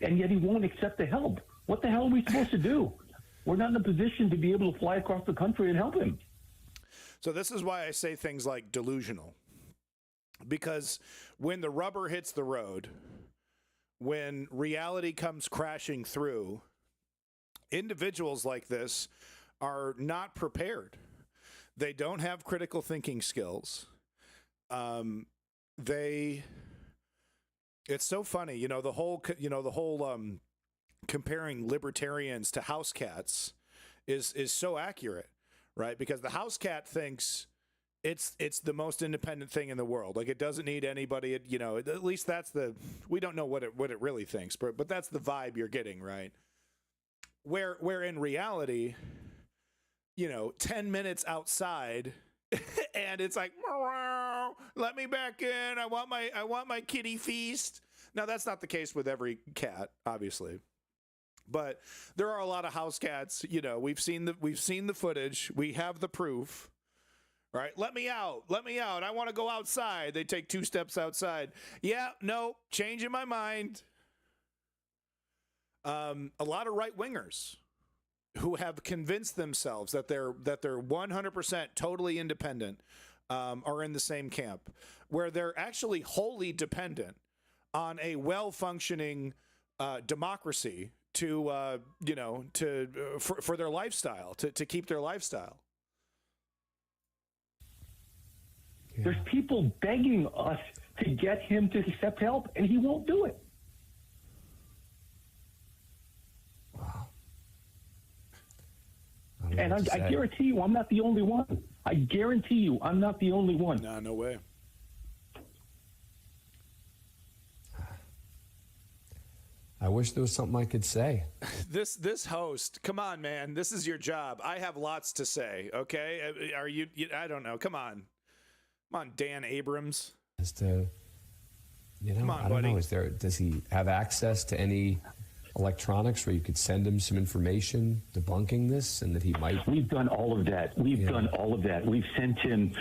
and yet he won't accept the help. What the hell are we supposed to do? We're not in a position to be able to fly across the country and help him. So this is why I say things like delusional. Because when the rubber hits the road, when reality comes crashing through, individuals like this are not prepared. They don't have critical thinking skills. It's so funny, the whole comparing libertarians to house cats is so accurate, right? Because the house cat thinks, it's the most independent thing in the world. Like, it doesn't need anybody. At least that's we don't know what it really thinks, but that's the vibe you're getting, right? Where in reality, 10 minutes outside, and it's like, let me back in. I want my kitty feast. Now, that's not the case with every cat, obviously, but there are a lot of house cats. We've seen the footage. We have the proof, right? Let me out. I want to go outside. They take 2 steps outside. Yeah, no, changing my mind. A lot of right wingers who have convinced themselves that they're 100% totally independent are in the same camp, where they're actually wholly dependent on a well-functioning democracy for their lifestyle, to keep their lifestyle. Yeah. There's people begging us to get him to accept help, and he won't do it. And I guarantee you, I'm not the only one. I guarantee you, I'm not the only one. Nah, no way. I wish there was something I could say. This host, come on, man. This is your job. I have lots to say, okay? Are you I don't know. Come on, Dan Abrams. As to, come on, I don't know. Does he have access to any electronics where you could send him some information debunking this, and that he might? We've done all of that. We've done all of that. We've sent him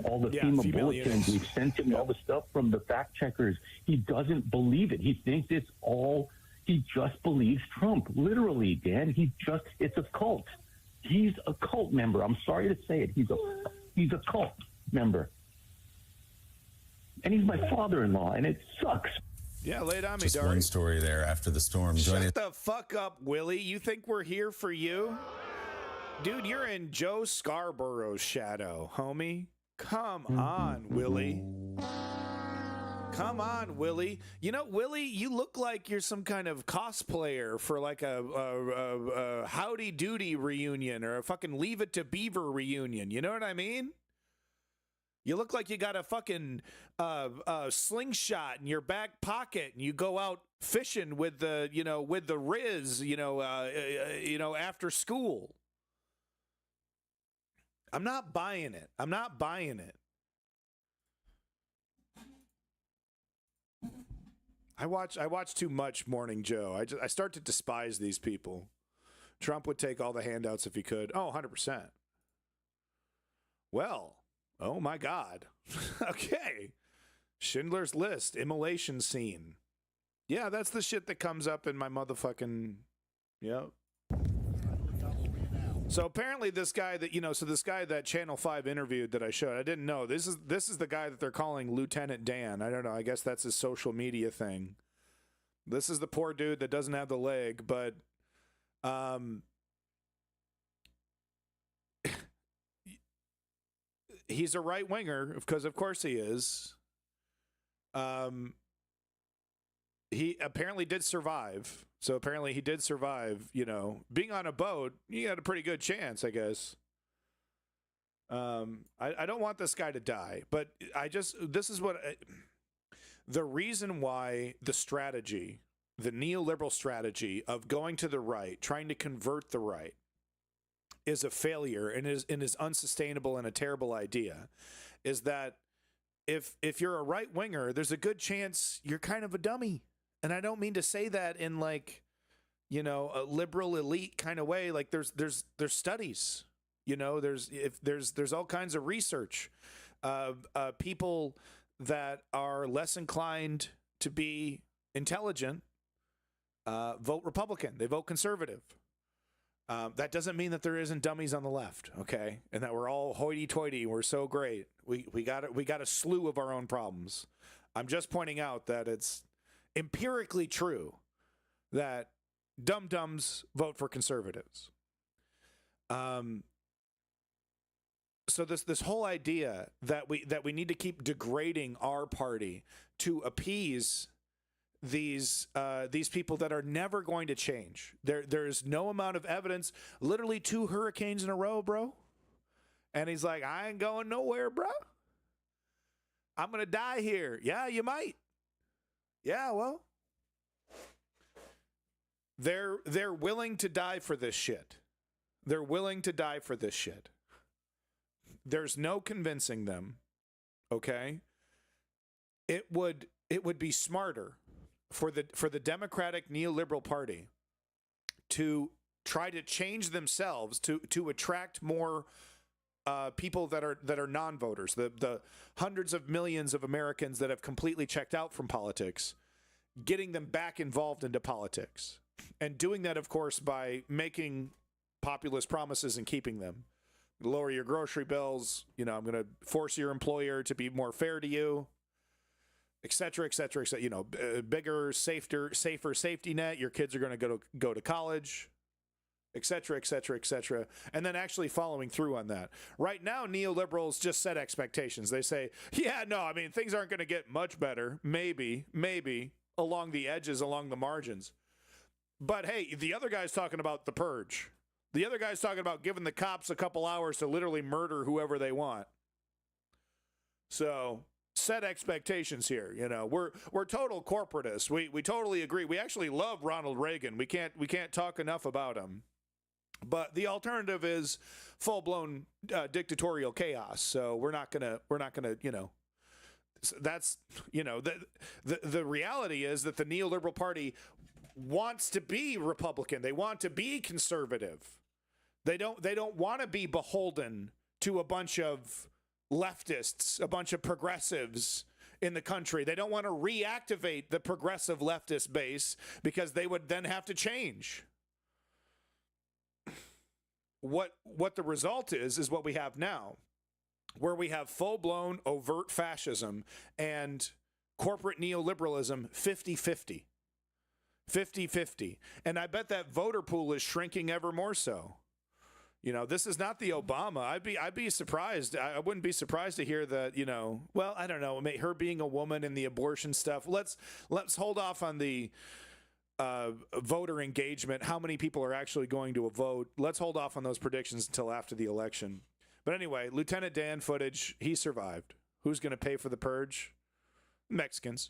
all the FEMA bulletins. We've sent him all the stuff from the fact checkers. He doesn't believe it. He thinks it's all. He just believes Trump. Literally, Dan. It's a cult. He's a cult member. I'm sorry to say it. He's a cult member. And he's my father-in-law, and it sucks. Yeah, lay it on me, Just Dari. one story there after the storm. Shut the fuck up, Willie. You think we're here for you? Dude, you're in Joe Scarborough's shadow, homie. Come on, Willie. Come on, Willie. Willie, you look like you're some kind of cosplayer for like a Howdy Doody reunion or a fucking Leave It to Beaver reunion. You know what I mean? You look like you got a fucking slingshot in your back pocket, and you go out fishing with the Riz, after school. I'm not buying it. I watch too much Morning Joe. I start to despise these people. Trump would take all the handouts if he could. Oh, 100%. Well. Oh, my God. Okay. Schindler's List, immolation scene. Yeah, that's the shit that comes up in my motherfucking... Yep. So apparently this guy that Channel 5 interviewed that I showed, I didn't know. This is the guy that they're calling Lieutenant Dan. I don't know. I guess that's his social media thing. This is the poor dude that doesn't have the leg, but... he's a right winger, because of course he is. He apparently did survive. So apparently he did survive, being on a boat. He had a pretty good chance, I guess. I don't want this guy to die, but the reason why the neoliberal strategy of going to the right, trying to convert the right, is a failure and is unsustainable and a terrible idea, is that if you're a right winger, there's a good chance you're kind of a dummy. And I don't mean to say that in like, a liberal elite kind of way. Like there's studies, there's all kinds of research. People that are less inclined to be intelligent vote Republican. They vote conservative. That doesn't mean that there isn't dummies on the left, okay? And that we're all hoity-toity. We're so great. We got a slew of our own problems. I'm just pointing out that it's empirically true that dum-dums vote for conservatives. So this whole idea that we need to keep degrading our party to appease these people that are never going to change. There's no amount of evidence. Literally 2 hurricanes in a row, bro. And he's like, I ain't going nowhere, bro. I'm going to die here. Yeah, you might. Yeah, well. They're willing to die for this shit. They're willing to die for this shit. There's no convincing them, okay? It would be smarter for the Democratic neoliberal party to try to change themselves to attract more people that are non-voters, the hundreds of millions of Americans that have completely checked out from politics, getting them back involved into politics, and doing that, of course, by making populist promises and keeping them. Lower your grocery bills. I'm going to force your employer to be more fair to you, et cetera, et cetera, et cetera. Bigger, safer safety net. Your kids are going to go to college, et cetera, et cetera, et cetera. And then actually following through on that. Right now, neoliberals just set expectations. They say, yeah, no, I mean, things aren't going to get much better. Maybe, along the edges, along the margins. But hey, the other guy's talking about the purge. The other guy's talking about giving the cops a couple hours to literally murder whoever they want. So set expectations here. We're total corporatists. We totally agree. We actually love Ronald Reagan. We can't talk enough about him. But the alternative is full-blown dictatorial chaos. So we're not gonna that's the reality is that the neoliberal party wants to be Republican. They want to be conservative. They don't want to be beholden to a bunch of leftists, a bunch of progressives in the country. They don't want to reactivate the progressive leftist base because they would then have to change. What the result is what we have now, where we have full-blown overt fascism and corporate neoliberalism 50-50. 50-50. And I bet that voter pool is shrinking ever more so. This is not the Obama. I'd be surprised. I wouldn't be surprised to hear that, well, I don't know, her being a woman and the abortion stuff. Let's hold off on the voter engagement, how many people are actually going to vote. Let's hold off on those predictions until after the election. But anyway, Lieutenant Dan footage, he survived. Who's going to pay for the purge? Mexicans.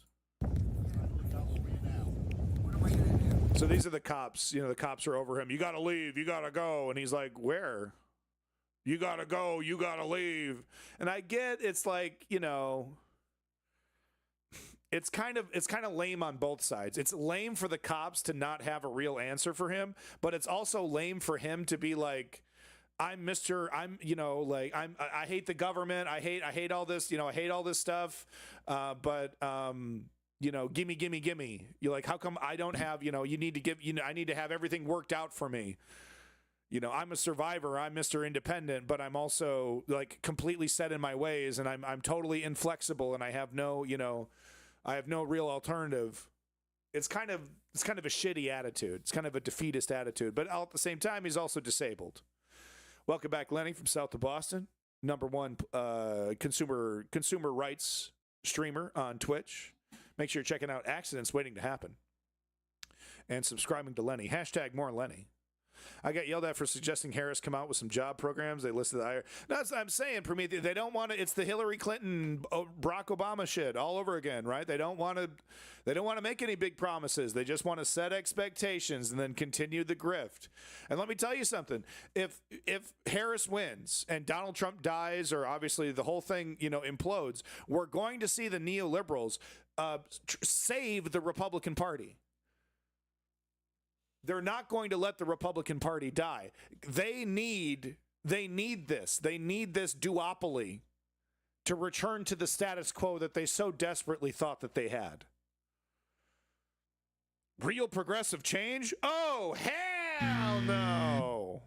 So these are the cops. The cops are over him. You got to leave. You got to go. And he's like, where? You got to go. You got to leave. And I get it's like, it's kind of lame on both sides. It's lame for the cops to not have a real answer for him, but it's also lame for him to be like, I hate the government. I hate all this, I hate all this stuff. But gimme. You're like, how come I don't have, you need to give, I need to have everything worked out for me. I'm a survivor. I'm Mr. Independent, but I'm also like completely set in my ways, and I'm totally inflexible, and I have no real alternative. It's kind of a shitty attitude. It's kind of a defeatist attitude, but at the same time, he's also disabled. Welcome back, Lenny from south of Boston, #1 consumer rights streamer on Twitch. Make sure you're checking out Accidents Waiting to Happen and subscribing to Lenny. # more Lenny. I got yelled at for suggesting Harris come out with some job programs. They listed the No, that's what I'm saying, Prometheus. They don't want to. It's the Hillary Clinton, Barack Obama shit all over again, right? They don't want to make any big promises. They just want to set expectations and then continue the grift. And let me tell you something. If Harris wins and Donald Trump dies, or obviously the whole thing, implodes, we're going to see the neoliberals save the Republican Party. They're not going to let the Republican Party die. They need this. They need this duopoly to return to the status quo that they so desperately thought that they had. Real progressive change? Oh, hell no.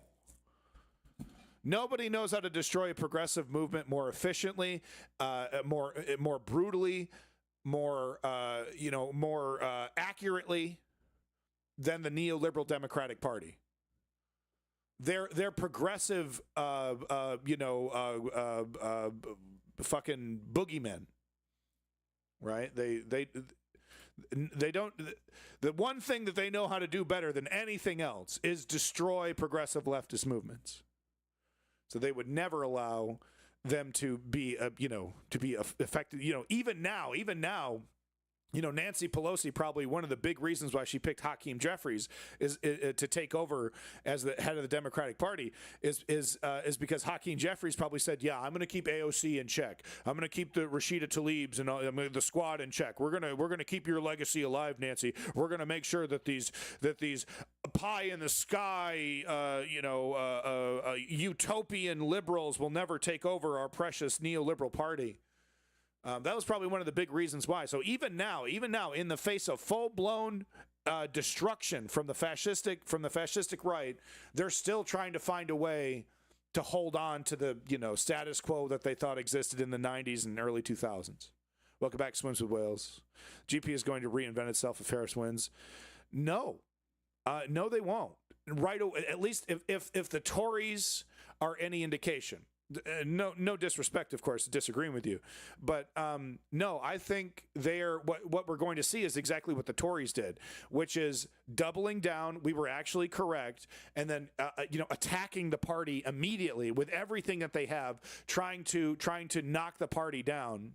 Nobody knows how to destroy a progressive movement more efficiently, more brutally, more accurately than the neoliberal Democratic Party. They're progressive, fucking boogeymen, right? They don't. The one thing that they know how to do better than anything else is destroy progressive leftist movements. So they would never allow them to be, affected. Even now, Nancy Pelosi, probably one of the big reasons why she picked Hakeem Jeffries is to take over as the head of the Democratic Party is because Hakeem Jeffries probably said, yeah, I'm going to keep AOC in check. I'm going to keep the Rashida Tlaibs and the squad in check. We're going to keep your legacy alive, Nancy. We're going to make sure that these pie in the sky, utopian liberals will never take over our precious neoliberal party. That was probably one of the big reasons why. So even now, in the face of full-blown destruction from the fascistic right, they're still trying to find a way to hold on to the status quo that they thought existed in the 90s and early 2000s. Welcome back to Swims with Whales. GP is going to reinvent itself if Harris wins. No, they won't. Right, at least if the Tories are any indication. No disrespect, of course, disagreeing with you, but no, I think what we're going to see is exactly what the Tories did, which is doubling down. We were actually correct, and then attacking the party immediately with everything that they have, trying to knock the party down.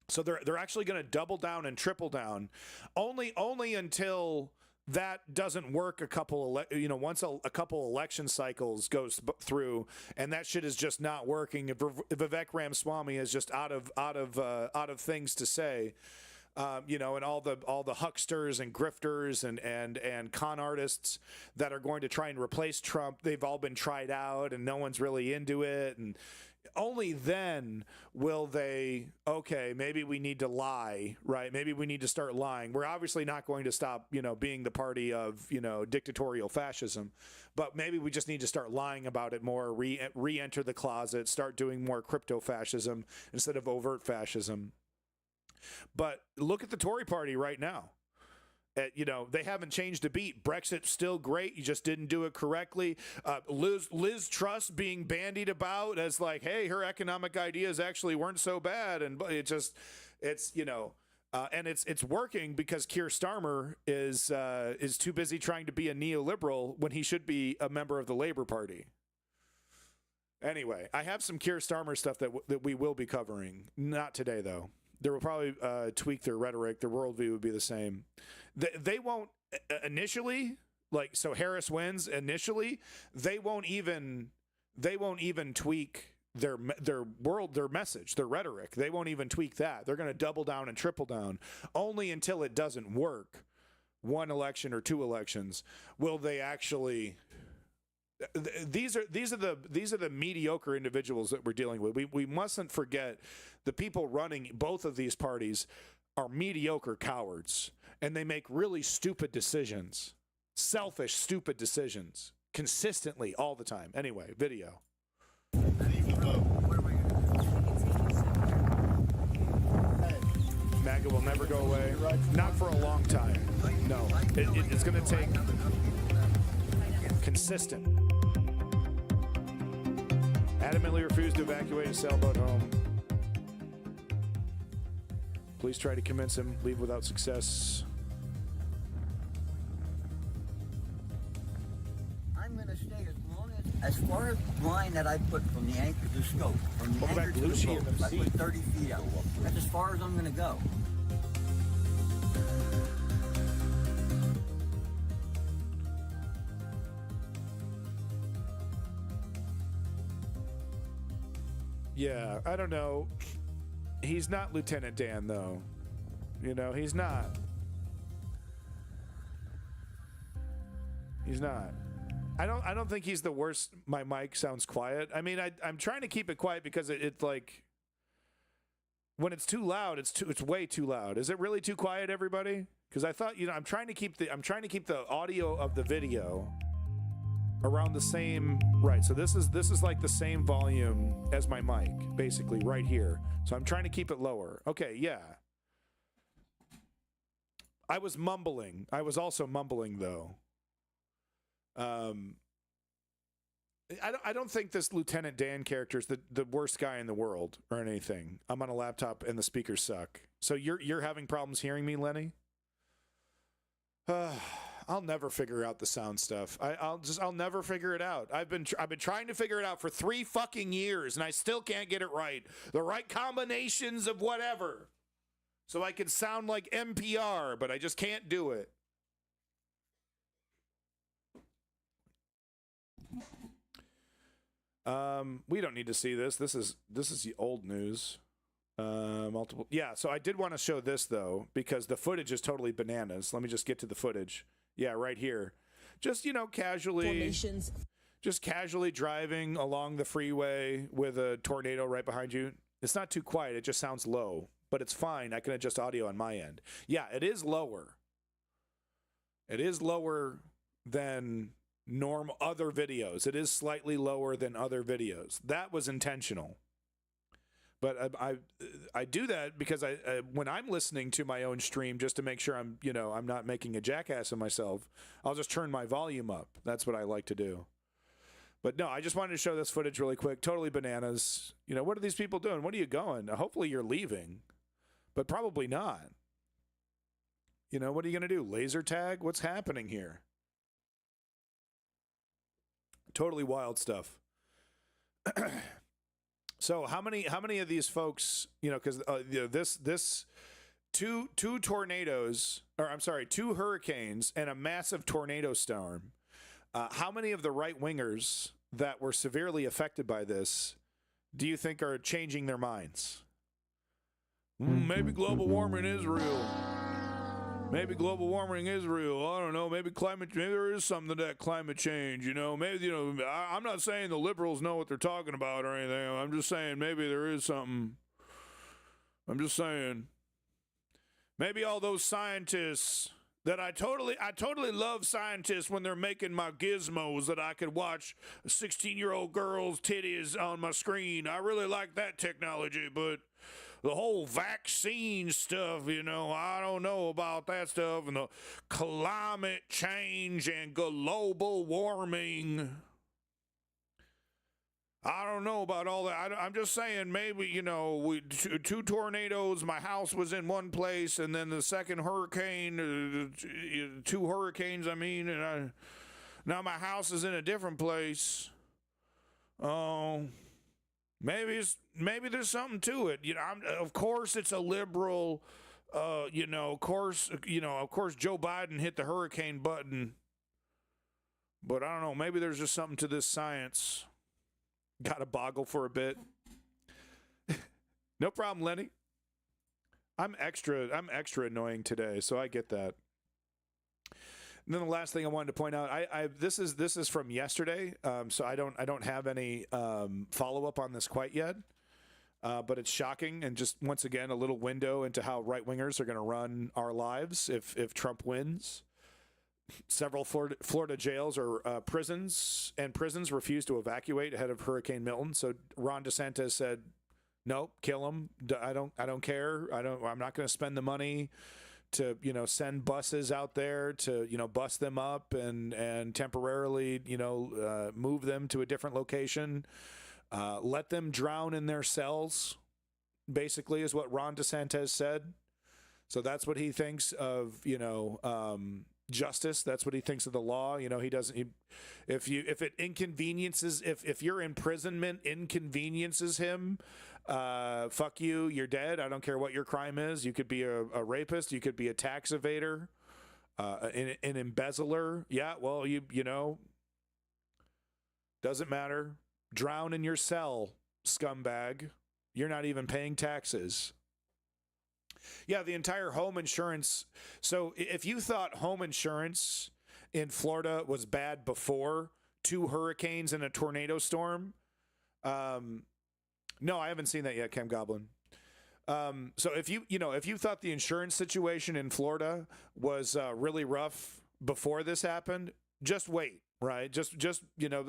So they're actually going to double down and triple down, only until that doesn't work once a couple election cycles goes through, and that shit is just not working. If Vivek Ramaswamy is just out of things to say, and all the hucksters and grifters and con artists that are going to try and replace Trump, they've all been tried out and no one's really into it, and only then will they, okay, maybe we need to lie, right? Maybe we need to start lying. We're obviously not going to stop, being the party of, dictatorial fascism, but maybe we just need to start lying about it more, re-enter the closet, start doing more crypto fascism instead of overt fascism. But look at the Tory party right now. They haven't changed a beat. Brexit's still great. You just didn't do it correctly. Liz Truss being bandied about as like, hey, her economic ideas actually weren't so bad, and it's working because Keir Starmer is too busy trying to be a neoliberal when he should be a member of the Labour Party. Anyway, I have some Keir Starmer stuff that we will be covering. Not today, though. They will probably tweak their rhetoric. Their worldview would be the same. They won't initially, so Harris wins initially. They won't even tweak their message, their rhetoric. They won't even tweak that. They're going to double down and triple down. Only until it doesn't work, one election or two elections, will they actually. These are the mediocre individuals that we're dealing with. We mustn't forget the people running both of these parties are mediocre cowards, and they make really stupid decisions, selfish, stupid decisions, consistently all the time. Anyway, video. MAGA will never go away. Not for a long time. No, it's going to take consistent. Adamantly refused to evacuate his sailboat home. Police try to convince him, leave without success. I'm going to stay as far as the line that I put from the anchor to the scope, from the anchor to the boat, I put 30 feet out. That's as far as I'm going to go. Yeah, I don't know. He's not Lieutenant Dan, though. He's not. He's not. I don't think he's the worst. My mic sounds quiet. I mean, I'm trying to keep it quiet because it's like when it's too loud, it's way too loud. Is it really too quiet, everybody? Because I thought, I'm trying to keep the audio of the video around the same, right? So this is like the same volume as my mic, basically right here. So I'm trying to keep it lower. Okay, yeah. I was mumbling. I was also mumbling though. I don't think this Lieutenant Dan character is the worst guy in the world or anything. I'm on a laptop and the speakers suck. So you're having problems hearing me, Lenny? I'll never figure out the sound stuff. I'll never figure it out. I've been trying to figure it out for 3 fucking years, and I still can't get it right. The right combinations of whatever, so I can sound like NPR, but I just can't do it. We don't need to see this. This is the old news. Multiple. Yeah, so I did want to show this, though, because the footage is totally bananas. Let me just get to the footage. Yeah, right here. Just, casually driving along the freeway with a tornado right behind you. It's not too quiet. It just sounds low, but it's fine. I can adjust audio on my end. Yeah, it is lower. It is lower than normal other videos. It is slightly lower than other videos. That was intentional. But I do that because when I'm listening to my own stream, just to make sure I'm not making a jackass of myself, I'll just turn my volume up. That's what I like to do. But no, I just wanted to show this footage really quick. Totally bananas. What are these people doing? What are you going? Hopefully you're leaving, but probably not. What are you going to do? Laser tag? What's happening here? Totally wild stuff. So how many of these folks, because this two tornadoes, or I'm sorry, 2 hurricanes and a massive tornado storm. How many of the right wingers that were severely affected by this do you think are changing their minds? Maybe global warming is real. Maybe global warming is real. I don't know. Maybe there is something to that climate change. Maybe I'm not saying the liberals know what they're talking about or anything. I'm just saying maybe there is something. I'm just saying. Maybe all those scientists that I totally love scientists when they're making my gizmos that I could watch 16-year-old girls' titties on my screen. I really like that technology, but the whole vaccine stuff, I don't know about that stuff, and the climate change and global warming. I don't know about all that. I'm just saying maybe, 2 tornadoes, my house was in one place, and then the second hurricane, 2 hurricanes, and now my house is in a different place. Maybe there's something to it. Of course it's a liberal. Of course Joe Biden hit the hurricane button. But I don't know. Maybe there's just something to this science. Got to boggle for a bit. No problem, Lenny. I'm extra annoying today, so I get that. And then the last thing I wanted to point out, this is from yesterday, so I don't have any follow up on this quite yet, but it's shocking and just once again a little window into how right wingers are going to run our lives if Trump wins. Several Florida jails or prisons refuse to evacuate ahead of Hurricane Milton. So Ron DeSantis said, "Nope, kill them. I don't care. I'm not going to spend the money to send buses out there to bust them up and temporarily move them to a different location, let them drown in their cells," basically is what Ron DeSantis said. So that's what he thinks of justice. That's what he thinks of the law. He doesn't. If it inconveniences, if your imprisonment inconveniences him, fuck you. You're dead. I don't care what your crime is. You could be a rapist. You could be a tax evader, an embezzler. Yeah. Well, doesn't matter. Drown in your cell, scumbag. You're not even paying taxes. Yeah, the entire home insurance. So if you thought home insurance in Florida was bad before 2 hurricanes and a tornado storm, no, I haven't seen that yet, Cam Goblin. So if you thought the insurance situation in Florida was really rough before this happened, just wait, right? Just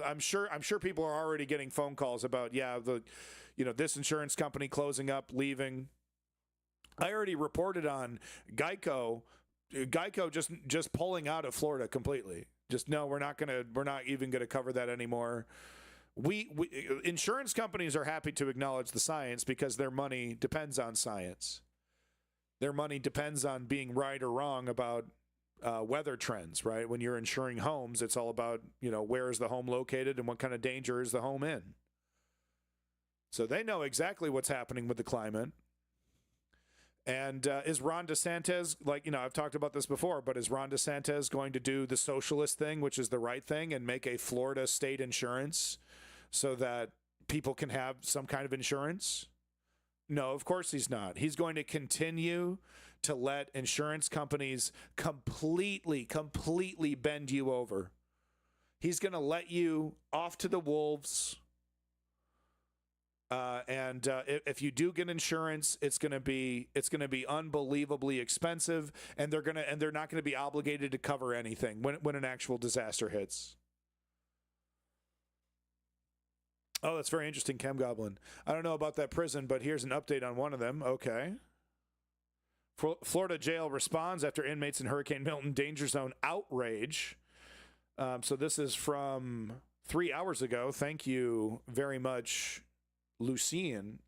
I'm sure people are already getting phone calls about this insurance company closing up, leaving. I already reported on Geico just pulling out of Florida completely. Just no, we're not even gonna cover that anymore. We insurance companies are happy to acknowledge the science because their money depends on science. Their money depends on being right or wrong about weather trends, right? When you're insuring homes, it's all about, where is the home located and what kind of danger is the home in. So they know exactly what's happening with the climate. And is Ron DeSantis, I've talked about this before, but is Ron DeSantis going to do the socialist thing, which is the right thing, and make a Florida state insurance so that people can have some kind of insurance? No, of course he's not. He's going to continue to let insurance companies completely bend you over. He's going to let you off to the wolves. And if you do get insurance, it's going to be unbelievably expensive, and they're not going to be obligated to cover anything when an actual disaster hits. Oh, that's very interesting, Chem Goblin. I don't know about that prison, but here's an update on one of them. Okay. Florida jail responds after inmates in Hurricane Milton danger zone outrage. So this is from 3 hours ago. Thank you very much, Lucian.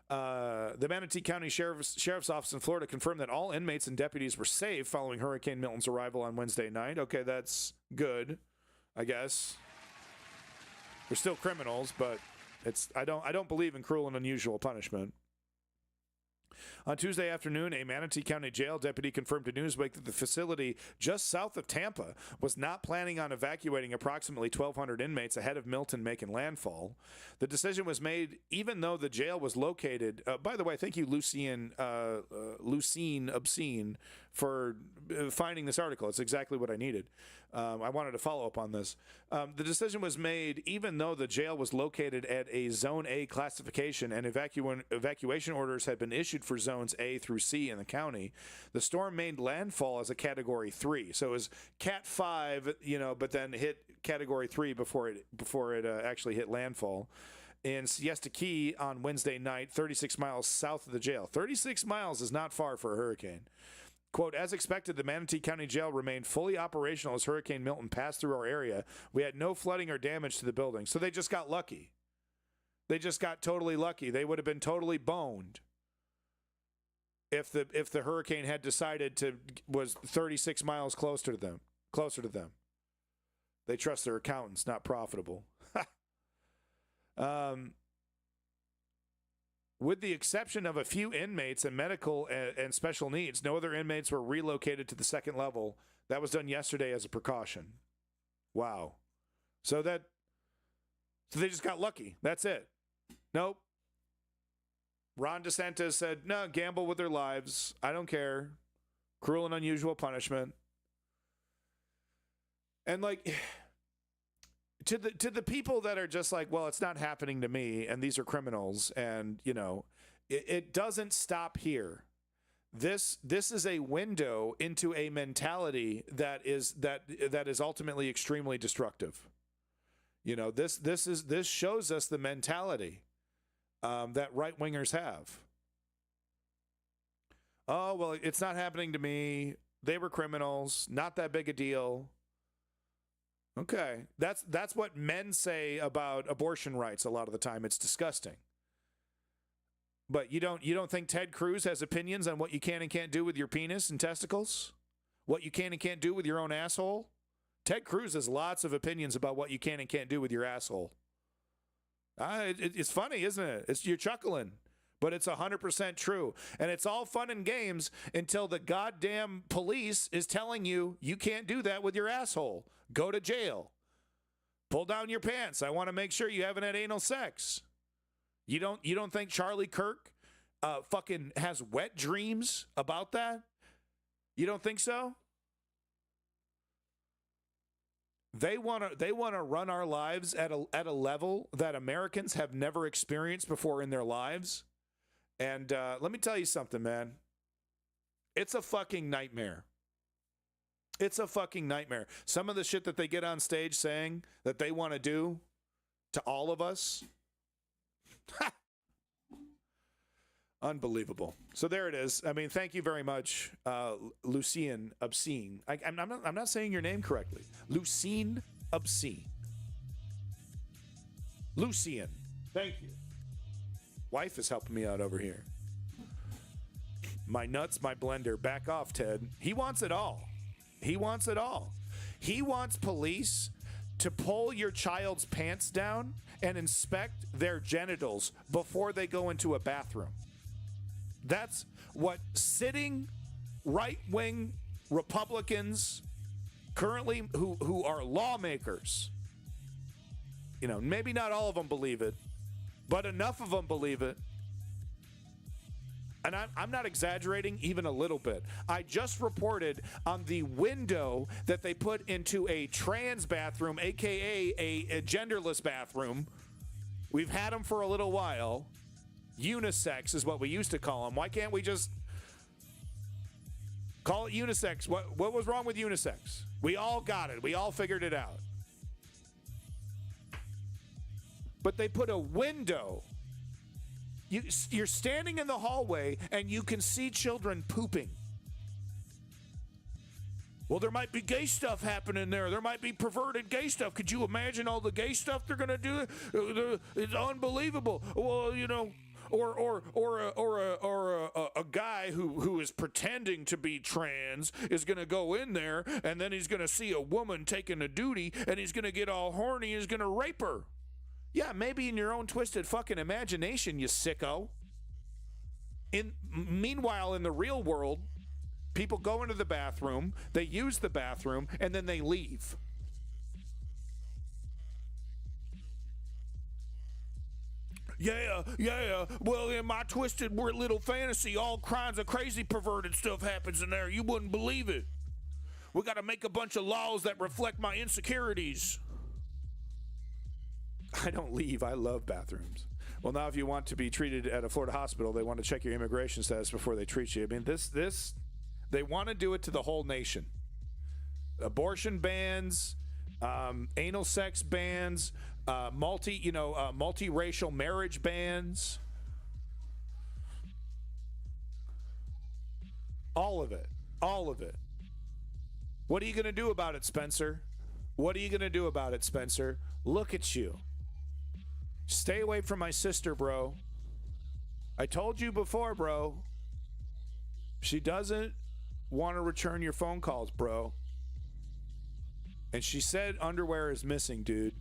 The Manatee County Sheriff's Office in Florida confirmed that all inmates and deputies were safe following Hurricane Milton's arrival on Wednesday night. Okay, that's good, I guess. They're still criminals, but I don't believe in cruel and unusual punishment. On Tuesday afternoon, a Manatee County jail deputy confirmed to Newsweek that the facility just south of Tampa was not planning on evacuating approximately 1,200 inmates ahead of Milton making landfall. The decision was made even though the jail was located. By the way, thank you, Lucine Obscene, for finding this article. It's exactly what I needed. I wanted to follow up on this. The decision was made even though the jail was located at a Zone A classification and evacuation orders had been issued for Zones A through C in the county. The storm made landfall as a Category 3. So it was Cat 5, but then hit Category 3 before it actually hit landfall in Siesta Key on Wednesday night, 36 miles south of the jail. 36 miles is not far for a hurricane. Quote, as expected, the Manatee County Jail remained fully operational as Hurricane Milton passed through our area. We had no flooding or damage to the building. So they just got lucky. They just got totally lucky. They would have been totally boned if the hurricane had was 36 miles closer to them. They trust their accountants, not profitable. With the exception of a few inmates and medical and special needs, no other inmates were relocated to the second level. That was done yesterday as a precaution. Wow. So they just got lucky. That's it. Nope. Ron DeSantis said, no, gamble with their lives. I don't care. Cruel and unusual punishment. And to the people that are just like, well, it's not happening to me, and these are criminals, and it doesn't stop here. This is a window into a mentality that is ultimately extremely destructive. This shows us the mentality that right wingers have. Oh, well, it's not happening to me. They were criminals. Not that big a deal. Okay, that's what men say about abortion rights a lot of the time. It's disgusting. But you don't think Ted Cruz has opinions on what you can and can't do with your penis and testicles? What you can and can't do with your own asshole? Ted Cruz has lots of opinions about what you can and can't do with your asshole. It's funny, isn't it? You're chuckling, but it's 100% true. And it's all fun and games until the goddamn police is telling you can't do that with your asshole. Go to jail. Pull down your pants. I want to make sure you haven't had anal sex. You don't think Charlie Kirk fucking has wet dreams about that? You don't think so? They want to run our lives at a level that Americans have never experienced before in their lives. And let me tell you something, man. It's a fucking nightmare. It's a fucking nightmare. Some of the shit that they get on stage saying that they want to do to all of us. Unbelievable. So there it is. I mean, thank you very much, Lucine Obscene. I'm not saying your name correctly. Lucine Obscene. Lucian. Thank you. Wife is helping me out over here. My nuts, my blender. Back off, Ted. He wants it all. He wants it all. He wants police to pull your child's pants down and inspect their genitals before they go into a bathroom. That's what sitting right-wing Republicans currently who are lawmakers, maybe not all of them believe it, but enough of them believe it. And I'm not exaggerating even a little bit. I just reported on the window that they put into a trans bathroom, a.k.a. a genderless bathroom. We've had them for a little while. Unisex is what we used to call them. Why can't we just call it unisex? What was wrong with unisex? We all got it. We all figured it out. But they put a window. You're standing in the hallway and you can see children pooping. Well, there might be gay stuff happening there. There might be perverted gay stuff. Could you imagine all the gay stuff they're going to do? It's unbelievable. Well, or a guy who is pretending to be trans is going to go in there and then he's going to see a woman taking a duty and he's going to get all horny and he's going to rape her. Yeah, maybe in your own twisted fucking imagination, you sicko. Meanwhile, in the real world, people go into the bathroom, they use the bathroom, and then they leave. Yeah. Well, in my twisted little fantasy, all kinds of crazy perverted stuff happens in there. You wouldn't believe it. We got to make a bunch of laws that reflect my insecurities. I don't leave. I love bathrooms. Well, now if you want to be treated at a Florida hospital, they want to check your immigration status before they treat you. I mean, this they want to do it to the whole nation. Abortion bans, anal sex bans, multiracial marriage bans. All of it. All of it. What are you going to do about it, Spencer? What are you going to do about it, Spencer? Look at you. Stay away from my sister, bro. I told you before, bro. She doesn't want to return your phone calls, bro. And she said underwear is missing, dude.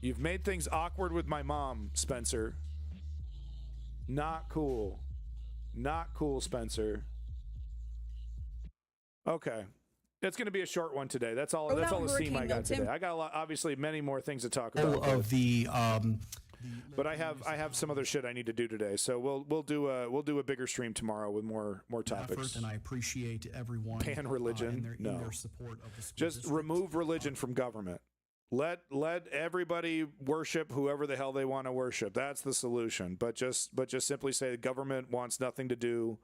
You've made things awkward with my mom, Spencer. Not cool. Not cool, Spencer. Okay. It's going to be a short one today. That's all the steam I got today. I got obviously many more things to talk about. But I have some other shit I need to do today. So we'll do a bigger stream tomorrow with more topics. And I appreciate everyone ban religion. in their support of the school just district. Remove religion from government. Let everybody worship whoever the hell they want to worship. That's the solution. But just simply say the government wants nothing to do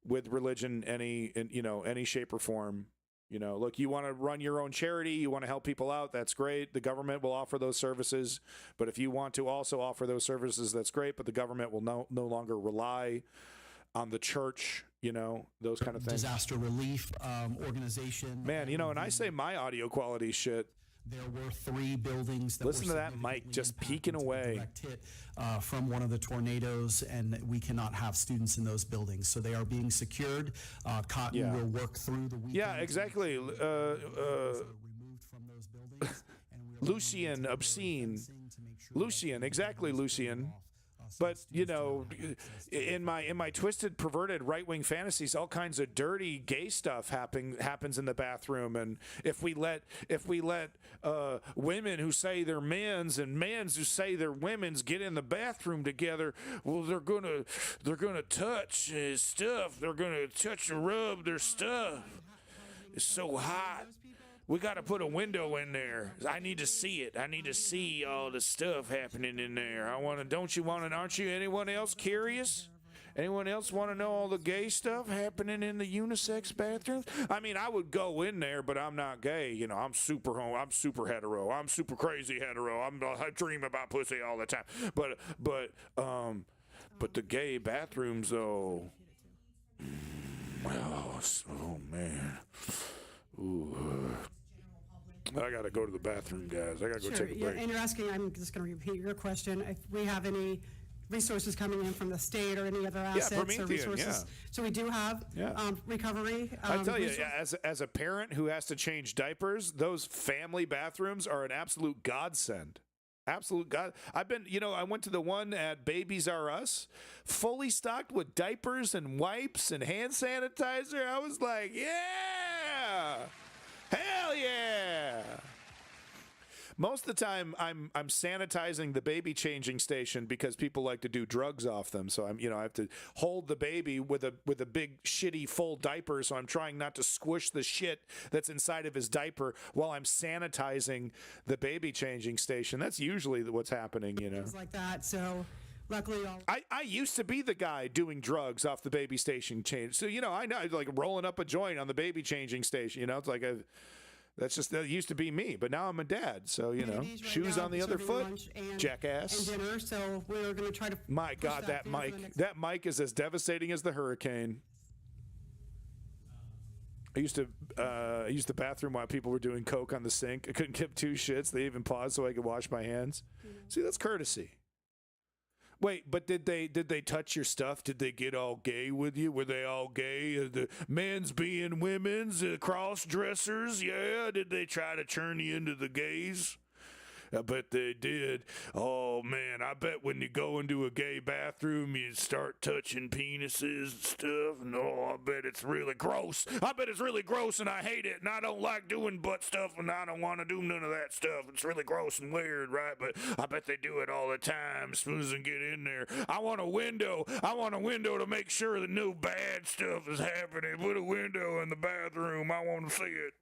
with religion in any shape or form. Look, you want to run your own charity, you want to help people out, that's great. The government will offer those services. But if you want to also offer those services, that's great. But the government will no longer rely on the church, those kind of things. Disaster relief organization. Man, and I say my audio quality shit. There were 3 buildings that listen to that mic just peeking away from one of the tornadoes, and we cannot have students in those buildings, so they are being secured. Cotton will work through the weekend. Yeah, exactly. Removed from those buildings. Lucian, obscene. Lucian, exactly, Lucian. But in my twisted, perverted right-wing fantasies, all kinds of dirty gay stuff happens in the bathroom. And if we let women who say they're men's and men's who say they're women's get in the bathroom together, well, they're gonna touch his stuff. They're gonna touch and rub their stuff. It's so hot. We got to put a window in there. I need to see it. I need to see all the stuff happening in there. Aren't you? Anyone else curious? Anyone else want to know all the gay stuff happening in the unisex bathrooms? I mean, I would go in there, but I'm not gay. I'm super hetero. I'm super crazy hetero. I dream about pussy all the time. But the gay bathrooms, though. Oh man. Ooh. I gotta go to the bathroom, guys. I gotta go take a break. And you're asking, I'm just going to repeat your question, if we have any resources coming in from the state or any other assets or resources. So we do have recovery. I tell you, as a parent who has to change diapers, those family bathrooms are an absolute godsend. Absolute God. I went to the one at Babies R Us, fully stocked with diapers and wipes and hand sanitizer. I was like, yeah, hell yeah. Most of the time, I'm sanitizing the baby changing station because people like to do drugs off them. So I have to hold the baby with a big shitty full diaper. So I'm trying not to squish the shit that's inside of his diaper while I'm sanitizing the baby changing station. That's usually what's happening, Things like that. So luckily, I used to be the guy doing drugs off the baby station change. So I know, like rolling up a joint on the baby changing station. It's like that used to be me, but now I'm a dad, so shoes on the other foot, jackass. And dinner, so we're going to try to. My God, that mic is as devastating as the hurricane. I used to use the bathroom while people were doing coke on the sink. I couldn't give two shits. They even paused so I could wash my hands. See, that's courtesy. Wait, but did they touch your stuff? Did they get all gay with you? Were they all gay? The men's being women's, cross dressers? Yeah. Did they try to turn you into the gays? I bet they did. Oh, man, I bet when you go into a gay bathroom, you start touching penises and stuff. No, I bet it's really gross. I bet it's really gross, and I hate it, and I don't like doing butt stuff, and I don't want to do none of that stuff. It's really gross and weird, right? But I bet they do it all the time as soon as they get in there. I want a window. I want a window to make sure that no bad stuff is happening. Put a window in the bathroom. I want to see it.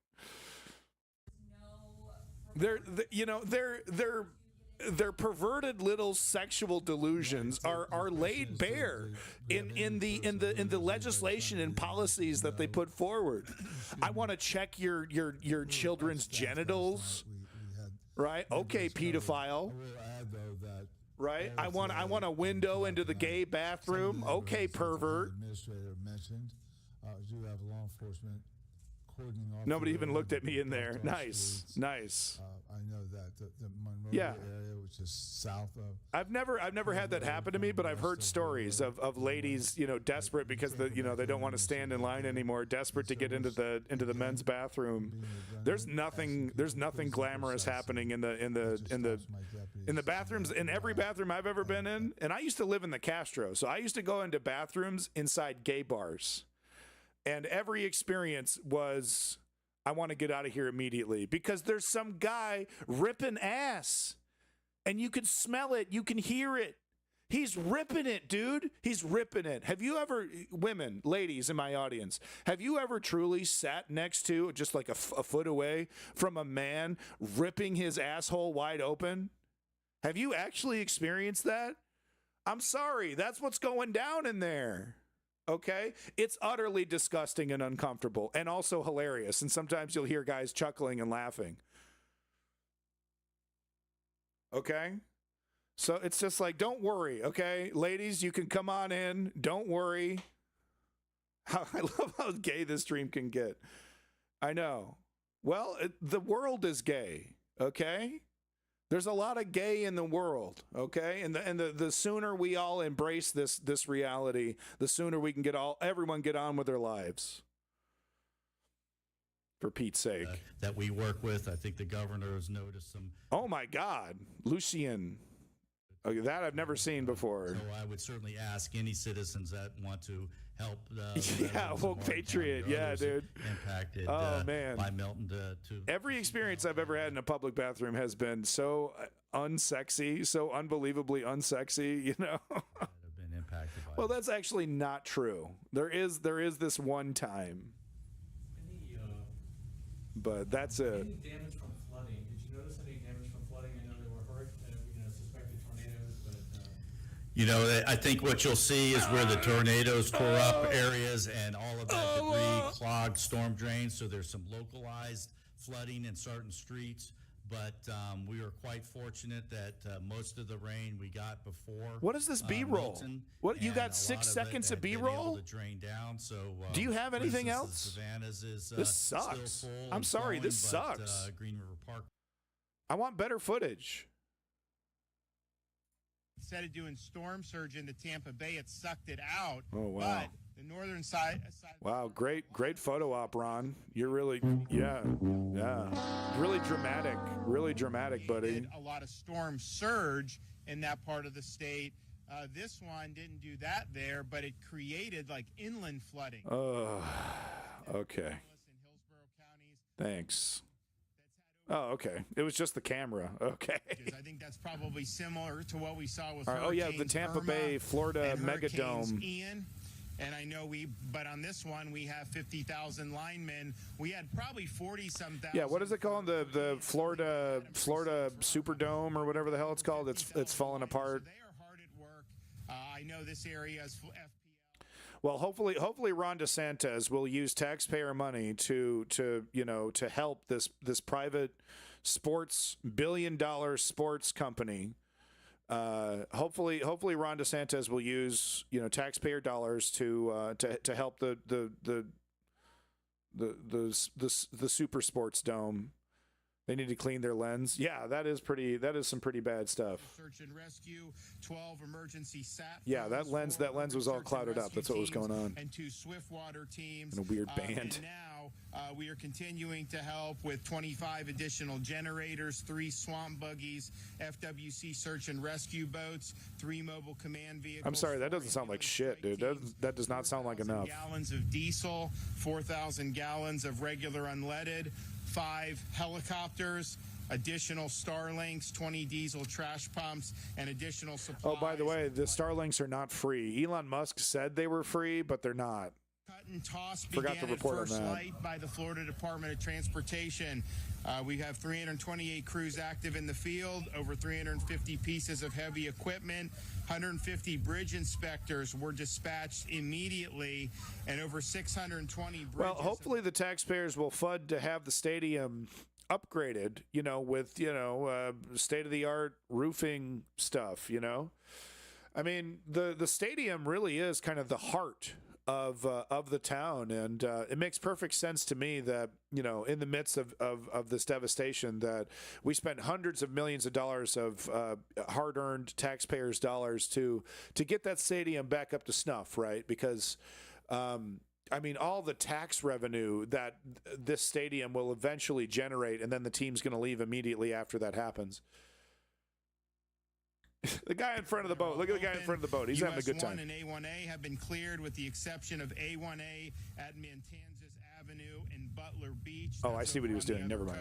Their perverted little sexual delusions are laid bare in the legislation and policies that they put forward. I want to check your children's genitals, right? Okay, pedophile. Right? I want a window into the gay bathroom. Okay, pervert. Nobody even looked at me in there. Nice. I know that the Monroe area, which is south of. I've never had that happen to me, but I've heard stories of ladies, desperate because they don't want to stand in line anymore, desperate to get into the men's bathroom. There's nothing glamorous happening in the bathrooms, in every bathroom I've ever been in. And I used to live in the Castro, so I used to go into bathrooms inside gay bars. And every experience was, I want to get out of here immediately because there's some guy ripping ass and you can smell it. You can hear it. He's ripping it, dude. He's ripping it. Have you ever, women, ladies in my audience, have you ever truly sat next to, just like a foot away from a man ripping his asshole wide open? Have you actually experienced that? I'm sorry. That's what's going down in there. Okay? It's utterly disgusting and uncomfortable and also hilarious. And sometimes you'll hear guys chuckling and laughing. Okay? So it's just like, don't worry, okay? Ladies, you can come on in. Don't worry. I love how gay this stream can get. I know. Well, the world is gay, okay? There's a lot of gay in the world, okay? And the sooner we all embrace this reality, the sooner we can everyone get on with their lives. For Pete's sake. That we work with. I think the governor has noticed some. Oh my God, Lucien. Okay, that I've never seen before. So I would certainly ask any citizens that want to help. Woke Patriot. Yeah, dude. Impacted man. by Milton to every experience I've ever had in a public bathroom has been so unsexy, so unbelievably unsexy, have been impacted by well, that's actually not true. There is this one time. But that's it. Any damage from flooding? Did you notice any damage from flooding? I know there were suspected tornadoes, but I think what you'll see is where the tornadoes tore up areas and all of that debris clogged storm drains. So there's some localized flooding in certain streets. But we were quite fortunate that most of the rain we got before. What is this B-roll? What you got 6 seconds of B-roll? Drain down. So do you have anything else? This sucks. Still full I'm sorry, this flowing, sucks. Green River Park. I want better footage. Instead of doing storm surge into Tampa Bay, it sucked it out. Oh, wow. But the northern side Wow, great photo op, Ron. You're really, yeah, really dramatic, buddy. Did a lot of storm surge in that part of the state. This one didn't do that there, but it created like inland flooding. Oh, okay. Thanks. Oh, okay. It was just the camera. Okay. I think that's probably similar to what we saw with Oh yeah, the Tampa Bay, Florida Megadome. Ian. And I know but on this one, we have 50,000 linemen. We had probably 40-some thousand. Yeah, what is it called? The Florida Superdome or whatever the hell it's called. It's falling apart. They are hard at work. I know this area is FPL. Well, hopefully Ron DeSantis will use taxpayer money to help this private billion-dollar sports company. Hopefully Ron DeSantis will use taxpayer dollars to help the super sports dome. They need to clean their lens. Yeah, that is some pretty bad stuff. Search and rescue, 12 emergency SAT. Yeah, that lens was all clouded up. That's what was going on. And 2 Swiftwater teams. And a weird band. And now we are continuing to help with 25 additional generators, 3 swamp buggies, FWC search and rescue boats, 3 mobile command vehicles. I'm sorry, that doesn't sound like shit, dude. That does not sound like enough. Gallons of diesel, 4,000 gallons of regular unleaded, 5 helicopters, additional Starlinks, 20 diesel trash pumps, and additional supplies. Oh, by the way, the Starlinks are not free. Elon Musk said they were free, but they're not. Cut and toss Forgot to report on that. First light by the Florida Department of Transportation. We have 328 crews active in the field, over 350 pieces of heavy equipment, 150 bridge inspectors were dispatched immediately, and over 620 bridges. Well, hopefully the taxpayers will fund to have the stadium upgraded, with, state-of-the-art roofing stuff, I mean, the stadium really is kind of the heart of the town, and it makes perfect sense to me that in the midst of this devastation that we spent hundreds of millions of dollars of hard-earned taxpayers' dollars to get that stadium back up to snuff, right? Because I mean, all the tax revenue that this stadium will eventually generate, and then the team's going to leave immediately after that happens. The guy in front of the boat. Look at the guy in front of the boat. He's having a good time. US1 and A1A have been cleared with the exception of A1A at Matanzas Avenue and Butler Beach. Oh, I see what he was doing. Never mind.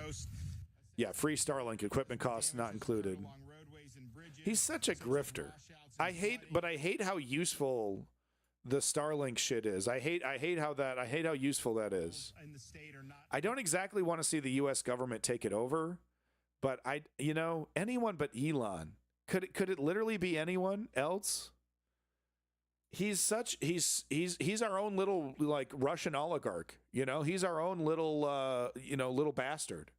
Yeah, free Starlink equipment costs not included. He's such a grifter. I hate how useful the Starlink shit is. I hate how useful that is. I don't exactly want to see the US government take it over, but anyone but Elon. Could it literally be anyone else? He's our own little like Russian oligarch, He's our own little little bastard.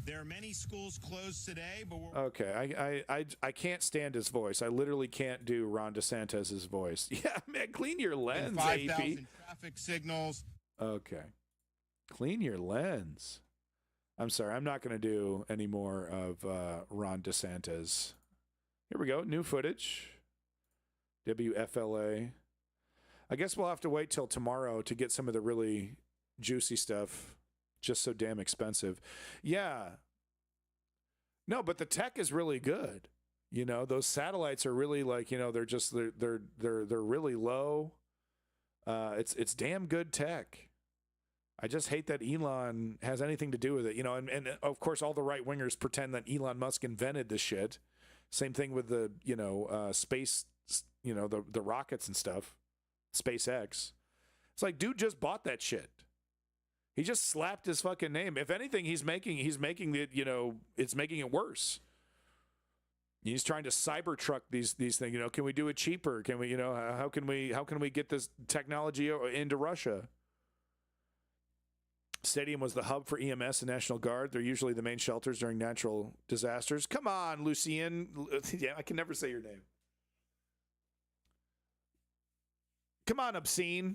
There are many schools closed today, but okay, I can't stand his voice. I literally can't do Ron DeSantis' voice. Yeah, man, clean your lens, 5,000 traffic signals. Okay, clean your lens. I'm sorry, I'm not going to do any more of Ron DeSantis. Here we go, new footage. WFLA. I guess we'll have to wait till tomorrow to get some of the really juicy stuff. Just so damn expensive. Yeah. No, but the tech is really good. Those satellites are really like, they're really low. It's damn good tech. I just hate that Elon has anything to do with it, and of course all the right wingers pretend that Elon Musk invented this shit. Same thing with the, space, the rockets and stuff, SpaceX. It's like, dude just bought that shit. He just slapped his fucking name. If anything, he's making it, it's making it worse. He's trying to Cybertruck these things. Can we do it cheaper? Can we, how can we get this technology into Russia? Stadium was the hub for EMS and National Guard. They're usually the main shelters during natural disasters. Come on, Lucien. Yeah, I can never say your name. Come on, obscene.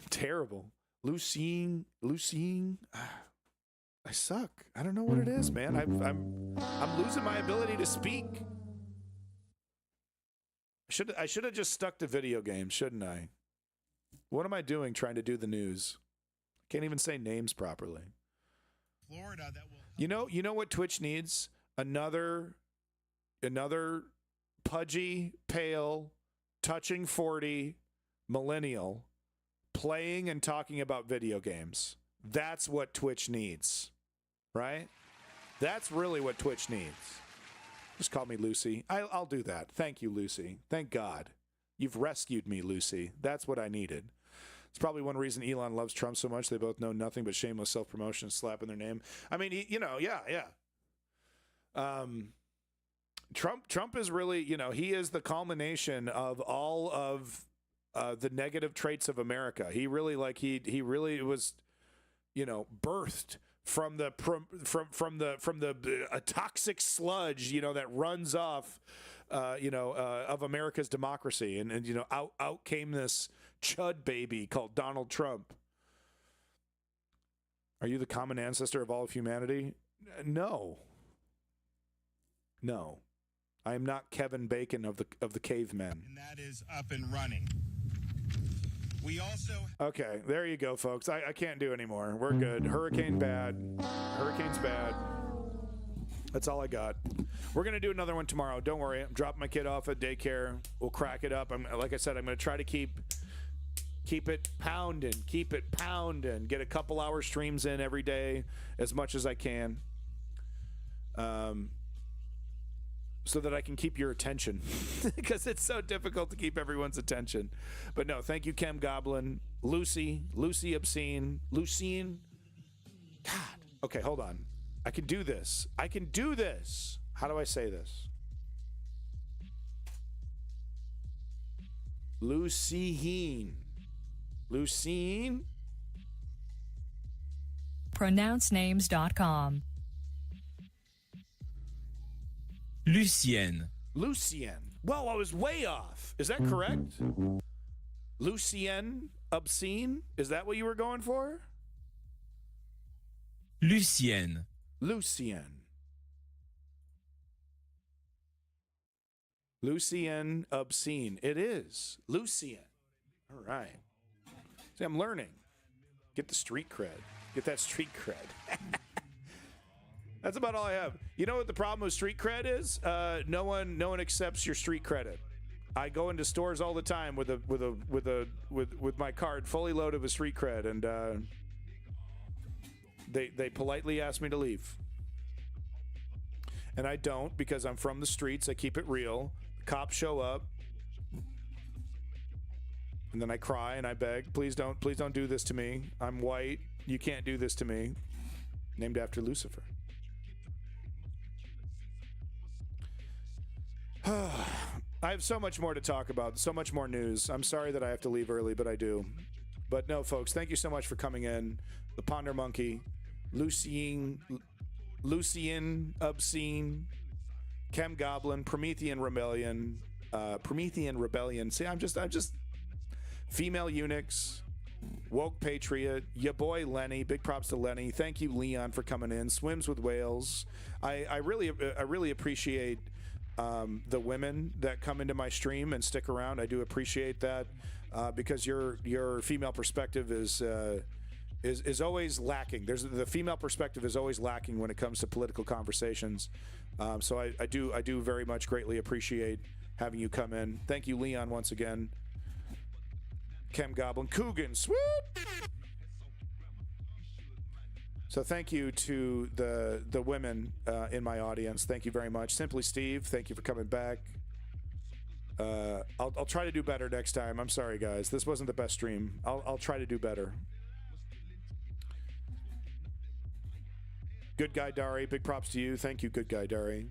Terrible. Lucien. I suck. I don't know what it is, man. I'm losing my ability to speak. should have just stuck to video games, shouldn't I? What am I doing trying to do the news? Can't even say names properly. Florida, that will. You know what Twitch needs? Another pudgy, pale, touching 40 millennial playing and talking about video games. That's what Twitch needs, right? That's really what Twitch needs. Just call me Lucy. I'll do that. Thank you, Lucy. Thank God. You've rescued me, Lucy. That's what I needed. It's probably one reason Elon loves Trump so much. They both know nothing but shameless self-promotion and slapping their name. I mean, yeah. Trump is really, he is the culmination of all of the negative traits of America. He really he really was, birthed from the a toxic sludge, that runs off, of America's democracy, and out came this chud baby called Donald Trump. Are you the common ancestor of all of humanity? No. I am not Kevin Bacon of the cavemen. And that is up and running. We also... Okay, there you go, folks. I can't do anymore. We're good. Hurricane's bad. That's all I got. We're going to do another one tomorrow. Don't worry. I'm dropping my kid off at daycare. We'll crack it up. Like I said, I'm going to try to keep it pounding. Get a couple hour streams in every day as much as I can. So that I can keep your attention, because it's so difficult to keep everyone's attention. But no, thank you, Chem Goblin, Lucy Obscene, Lucine. God. Okay, hold on. I can do this. How do I say this? Lucine. pronouncenames.com. Lucienne. Well, I was way off. Is that correct? Lucienne Obscene? Is that what you were going for? Lucienne Obscene. It is. Lucienne. All right. See, I'm learning. Get the street cred. Get that street cred. That's about all I have. You know what the problem with street cred is? No one accepts your street credit. I go into stores all the time with my card fully loaded with street cred, and they politely ask me to leave. And I don't, because I'm from the streets. I keep it real. Cops show up, and then I cry and I beg, please don't do this to me. I'm white. You can't do this to me. Named after Lucifer. I have so much more to talk about, so much more news. I'm sorry that I have to leave early, but I do. But no, folks, thank you so much for coming in. The Ponder Monkey, Lucien Obscene, Chem Goblin, Promethean Rebellion. See, I'm just Female Eunuchs, Woke Patriot, ya boy Lenny. Big props to Lenny. Thank you, Leon, for coming in. Swims with Whales. I really appreciate the women that come into my stream and stick around. I do appreciate that, because your female perspective is always lacking. The female perspective is always lacking when it comes to political conversations. So I do very much greatly appreciate having you come in. Thank you, Leon, once again. Chem Goblin, Coogan, swoop. So thank you to the women in my audience. Thank you very much. Simply Steve, thank you for coming back. I'll try to do better next time. I'm sorry, guys. This wasn't the best stream. I'll try to do better. Good Guy Dari, big props to you. Thank you, Good Guy Dari.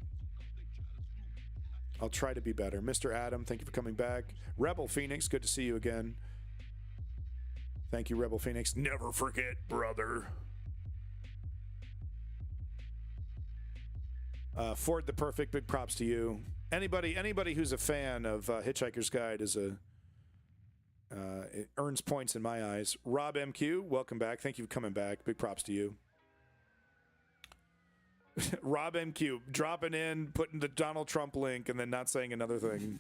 I'll try to be better. Mr. Adam, thank you for coming back. Rebel Phoenix, good to see you again. Thank you, Rebel Phoenix. Never forget, brother. Ford the Perfect, big props to you. Anybody who's a fan of Hitchhiker's Guide it earns points in my eyes. Rob MQ, welcome back. Thank you for coming back. Big props to you. Rob MQ dropping in, putting the Donald Trump link, and then not saying another thing.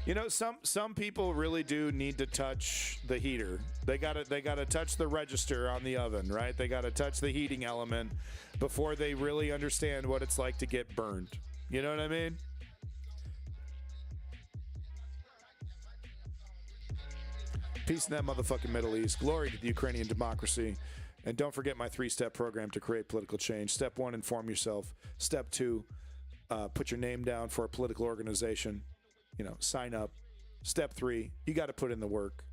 You know, some people really do need to touch the heater. They gotta touch the register on the oven, right? They gotta touch the heating element before they really understand what it's like to get burned. You know what I mean? Peace in that motherfucking Middle East. Glory to the Ukrainian democracy. And don't forget my 3-step program to create political change. Step 1, inform yourself. Step 2, put your name down for a political organization. You know, sign up. Step 3, you got to put in the work.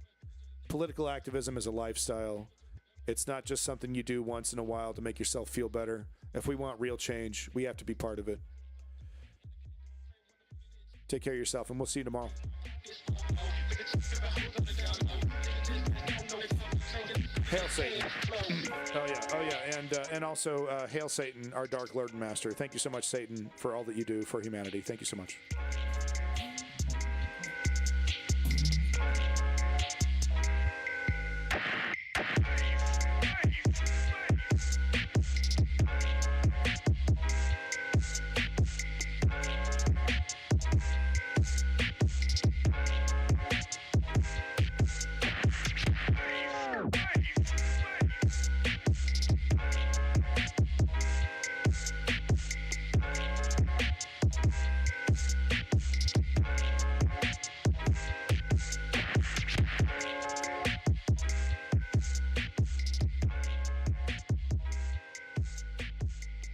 Political activism is a lifestyle. It's not just something you do once in a while to make yourself feel better. If we want real change, we have to be part of it. Take care of yourself, and we'll see you tomorrow. Hail Satan. Oh yeah. And also hail Satan, our Dark Lord and Master. Thank you so much, Satan, for all that you do for humanity. Thank you so much.